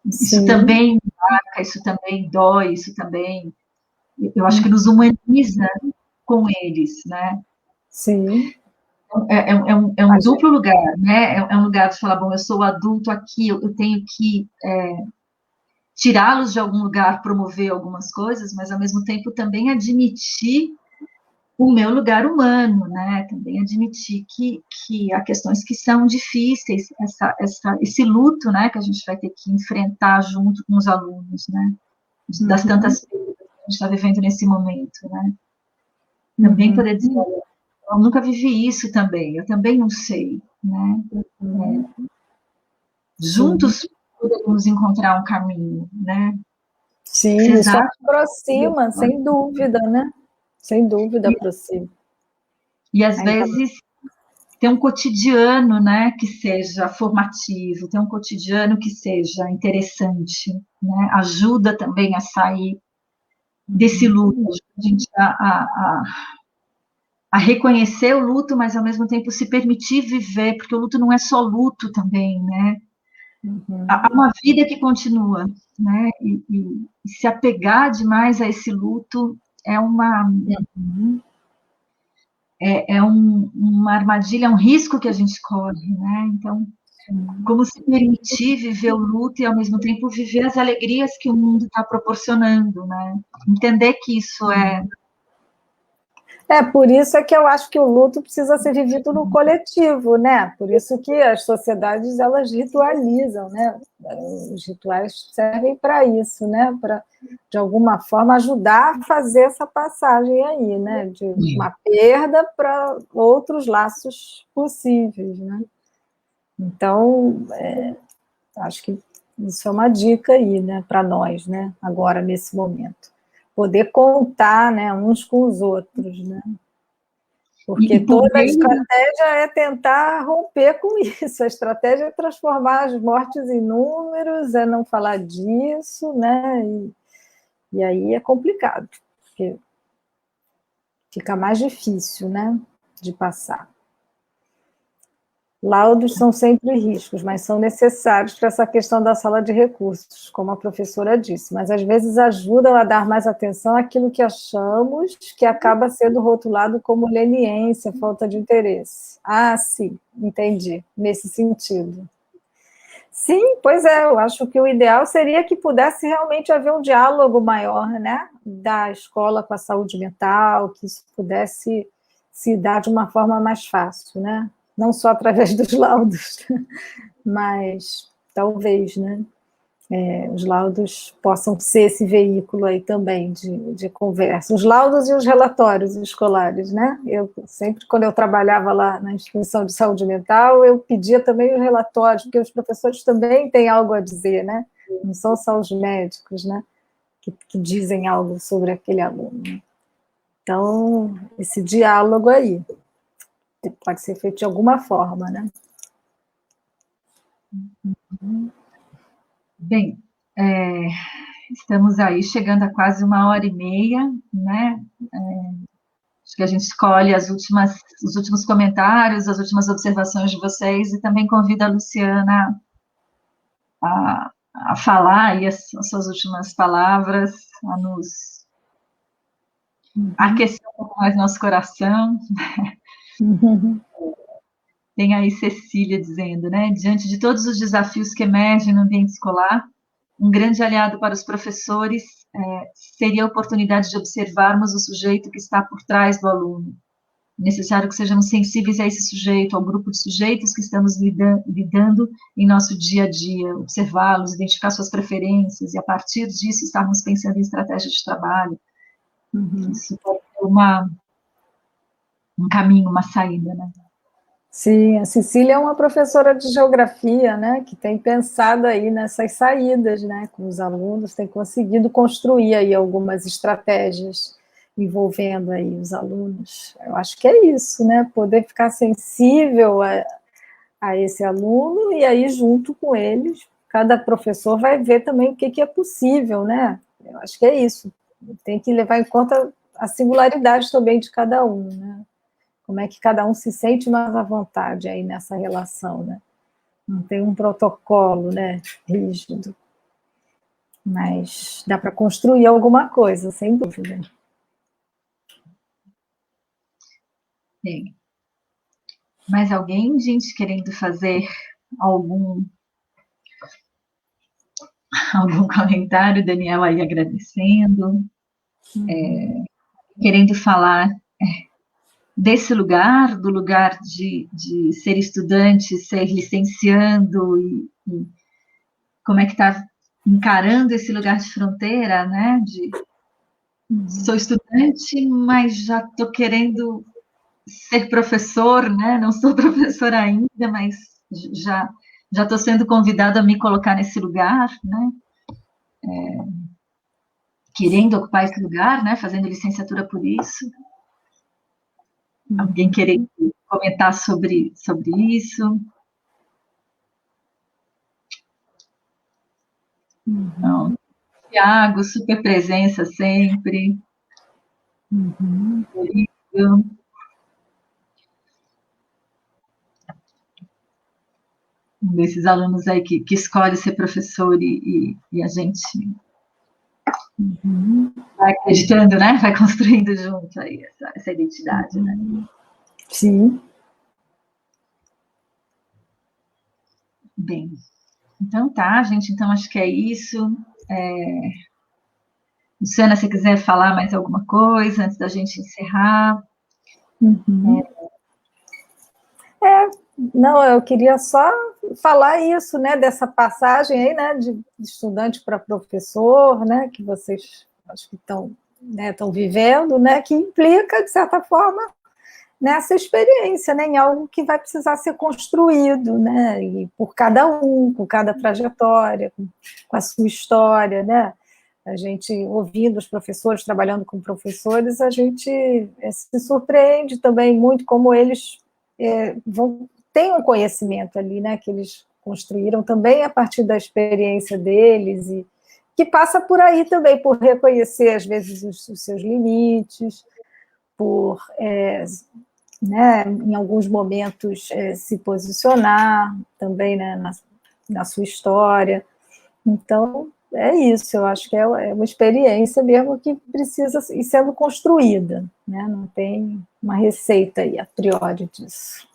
isso Sim. também marca, isso também dói, isso também, eu acho que nos humaniza com eles, né? Sim. É um duplo lugar, né? É um lugar de falar, bom, eu sou adulto aqui, eu tenho que tirá-los de algum lugar, promover algumas coisas, mas ao mesmo tempo também admitir o meu lugar humano, né? Também admitir que há questões que são difíceis, esse luto, né, que a gente vai ter que enfrentar junto com os alunos, né? Das tantas coisas que a gente está vivendo nesse momento, né? Também poder dizer, eu nunca vivi isso também, eu também não sei, né? Juntos podemos encontrar um caminho, né? Sim, isso aproxima, sem dúvida, né? Sem dúvida aproxima. E às vezes ter um cotidiano, né, que seja formativo, ter um cotidiano que seja interessante, né? Ajuda também a sair desse luto, ajuda a gente a reconhecer o luto, mas ao mesmo tempo se permitir viver, porque o luto não é só luto também, né? Há uma vida que continua, né? E se apegar demais a esse luto é uma uma armadilha, é um risco que a gente corre, né? Então, como se permitir viver o luto e ao mesmo tempo viver as alegrias que o mundo está proporcionando, né? Entender que isso Por isso é que eu acho que o luto precisa ser vivido no coletivo, né? Por isso que as sociedades, elas ritualizam, né? Os rituais servem para isso, né? Para, de alguma forma, ajudar a fazer essa passagem aí, né? De uma perda para outros laços possíveis, né? Então, acho que isso é uma dica aí, né? Para nós, né? Agora, nesse momento. Poder contar, né, uns com os outros, né? Porque toda a estratégia é tentar romper com isso. A estratégia é transformar as mortes em números, é não falar disso, né? E aí é complicado, porque fica mais difícil, né, de passar. Laudos são sempre riscos, mas são necessários para essa questão da sala de recursos, como a professora disse, mas às vezes ajudam a dar mais atenção àquilo que achamos que acaba sendo rotulado como leniência, falta de interesse. Ah, sim, entendi, nesse sentido. Sim, pois é, eu acho que o ideal seria que pudesse realmente haver um diálogo maior, né, da escola com a saúde mental, que isso pudesse se dar de uma forma mais fácil, né? Não só através dos laudos, mas talvez, né? Os laudos possam ser esse veículo aí também de conversa. Os laudos e os relatórios escolares, né? Eu sempre, quando eu trabalhava lá na instituição de saúde mental, eu pedia também os relatórios, porque os professores também têm algo a dizer, né? Não são só os médicos, né? Que dizem algo sobre aquele aluno. Então, esse diálogo aí pode ser feito de alguma forma, né? Bem, estamos aí chegando a quase 1h30, né? Acho que a gente escolhe os últimos comentários, as últimas observações de vocês, e também convido a Luciana a falar aí as suas últimas palavras, a nos aquecer um pouco mais nosso coração. Tem aí Cecília dizendo, né? Diante de todos os desafios que emergem no ambiente escolar, um grande aliado para os professores seria a oportunidade de observarmos o sujeito que está por trás do aluno. É necessário que sejamos sensíveis a esse sujeito, ao grupo de sujeitos que estamos lidando em nosso dia a dia, observá-los, identificar suas preferências, e a partir disso estarmos pensando em estratégias de trabalho. Isso pode ser um caminho, uma saída, né? Sim, a Cecília é uma professora de geografia, né, que tem pensado aí nessas saídas, né, com os alunos, tem conseguido construir aí algumas estratégias envolvendo aí os alunos. Eu acho que é isso, né, poder ficar sensível a esse aluno e aí junto com eles, cada professor vai ver também o que é possível, né, eu acho que é isso, tem que levar em conta a singularidade também de cada um, né. Como é que cada um se sente mais à vontade aí nessa relação, né? Não tem um protocolo, né, rígido. Mas dá para construir alguma coisa, sem dúvida. Bem, mais alguém, gente, querendo fazer algum comentário? Daniel aí agradecendo, querendo falar desse lugar, do lugar de ser estudante, ser licenciando, e como é que está encarando esse lugar de fronteira, né? Sou estudante, mas já estou querendo ser professor, né? Não sou professora ainda, mas já estou sendo convidada a me colocar nesse lugar, né? Querendo ocupar esse lugar, né? Fazendo licenciatura por isso. Alguém querendo comentar sobre isso? Não. Tiago, super presença sempre. Um desses alunos aí que escolhe ser professor e a gente vai acreditando, né? Vai construindo junto aí essa identidade, né? Sim. Bem, então tá, gente, então acho que é isso. Luciana, se quiser falar mais alguma coisa antes da gente encerrar. Uhum. Não, eu queria só falar isso, né, dessa passagem aí, né, de estudante para professor, né, que vocês acho que estão, né, estão vivendo, né, que implica, de certa forma, nessa experiência, né, em algo que vai precisar ser construído, né, e por cada um, com cada trajetória, com a sua história, né, a gente, ouvindo os professores, trabalhando com professores, a gente se surpreende também muito como eles têm um conhecimento ali, né, que eles construíram também a partir da experiência deles, e que passa por aí também, por reconhecer, às vezes, os seus limites, por, né, em alguns momentos, se posicionar também, né, na sua história. Então, é isso, eu acho que é uma experiência mesmo que precisa ir sendo construída, né? Não tem uma receita aí, a priori disso.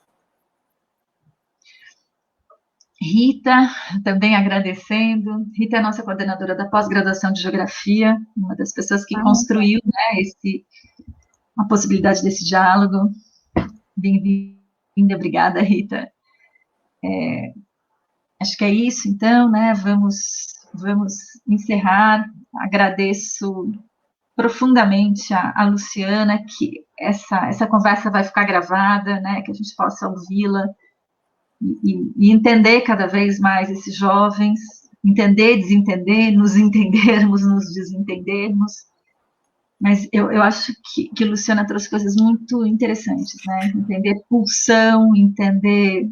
Rita, também agradecendo. Rita é a nossa coordenadora da pós-graduação de Geografia, uma das pessoas que construiu, né, a possibilidade desse diálogo. Bem-vinda, obrigada, Rita. Acho que é isso, então, né? Vamos encerrar. Agradeço profundamente a Luciana, que essa conversa vai ficar gravada, né? Que a gente possa ouvi-la e entender cada vez mais esses jovens, entender, desentender, nos entendermos, nos desentendermos. Mas eu acho que Luciana trouxe coisas muito interessantes, né? Entender pulsão, entender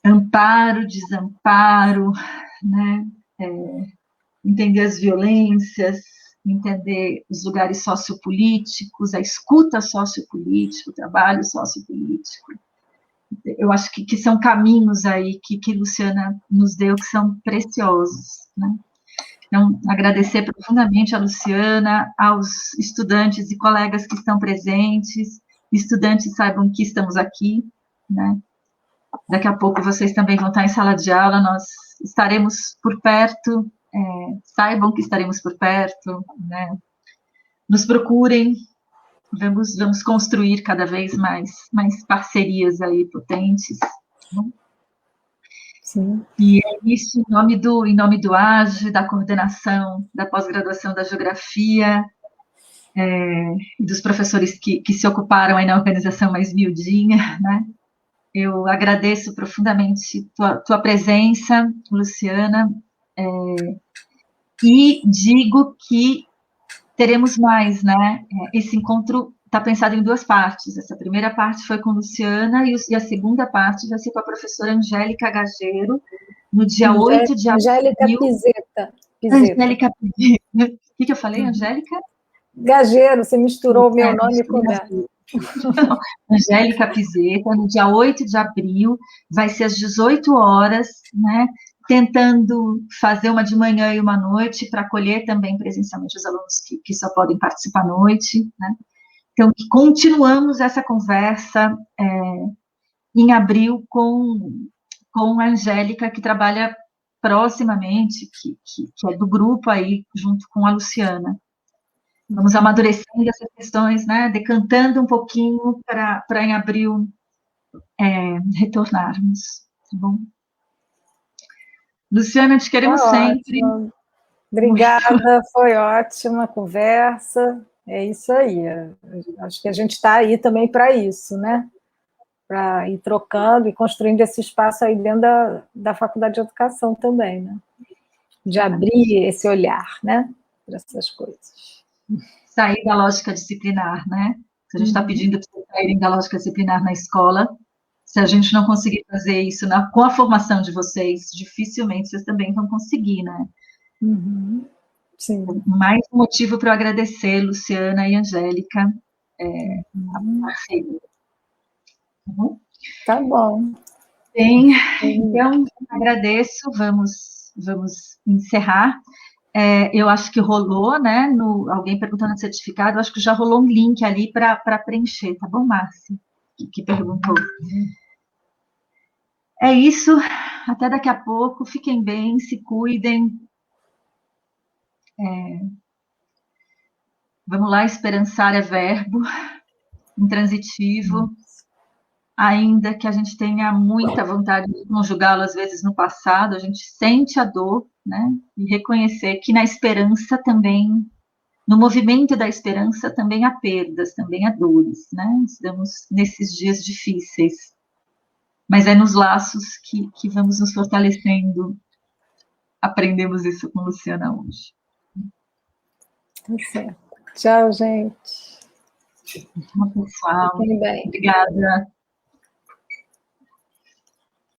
amparo, desamparo, né? Entender as violências, entender os lugares sociopolíticos, a escuta sociopolítica, o trabalho sociopolítico. Eu acho que são caminhos aí que Luciana nos deu que são preciosos, né? Então, agradecer profundamente a Luciana, aos estudantes e colegas que estão presentes. Estudantes, saibam que estamos aqui, né? Daqui a pouco vocês também vão estar em sala de aula, nós estaremos por perto, saibam que estaremos por perto, né? Nos procurem, vamos construir cada vez mais parcerias aí potentes. Né? Sim. E é isso, em nome do AGE, da coordenação da pós-graduação da Geografia, dos professores que se ocuparam aí na organização mais miudinha, né? Eu agradeço profundamente tua presença, Luciana, e digo que teremos mais, né? Esse encontro está pensado em duas partes. Essa primeira parte foi com Luciana e a segunda parte vai ser com a professora Angélica Gageiro, no dia 8 de abril. Angélica Pizeta. Angélica Pizeta. O que eu falei, Angélica? Gageiro, você misturou o meu nome com ela. Angélica Pizeta, no dia 8 de abril, vai ser às 18 horas, né? Tentando fazer uma de manhã e uma à noite, para acolher também presencialmente os alunos que só podem participar à noite, né? Então, continuamos essa conversa em abril com a Angélica, que trabalha proximamente, que é do grupo aí, junto com a Luciana. Vamos amadurecendo essas questões, né? Decantando um pouquinho para em abril retornarmos, tá bom? Luciana, te queremos sempre. Ótimo. Obrigada, foi ótima a conversa. É isso aí. Acho que a gente está aí também para isso, né? Para ir trocando e construindo esse espaço aí dentro da Faculdade de Educação também, né? De abrir esse olhar, né? Para essas coisas. Sair da lógica disciplinar, né? Se a gente está pedindo para vocês saírem da lógica disciplinar na escola, se a gente não conseguir fazer isso com a formação de vocês, dificilmente vocês também vão conseguir, né? Sim. Mais um motivo para eu agradecer, Luciana e Angélica, a parceria. Tá bom? Tá bom. Bem, então, agradeço, vamos encerrar. Eu acho que rolou, né? Alguém perguntando no certificado, eu acho que já rolou um link ali para preencher, tá bom, Márcia? Que perguntou. É isso, até daqui a pouco, fiquem bem, se cuidem. Vamos lá, esperançar é verbo, intransitivo, ainda que a gente tenha muita vontade de conjugá-lo, às vezes, no passado, a gente sente a dor, né? E reconhecer que na esperança também, no movimento da esperança, também há perdas, também há dores, né? Estamos nesses dias difíceis. Mas é nos laços que vamos nos fortalecendo. Aprendemos isso com Luciana hoje. Tá certo. Tchau, gente. Tchau, pessoal. Fiquem bem. Obrigada.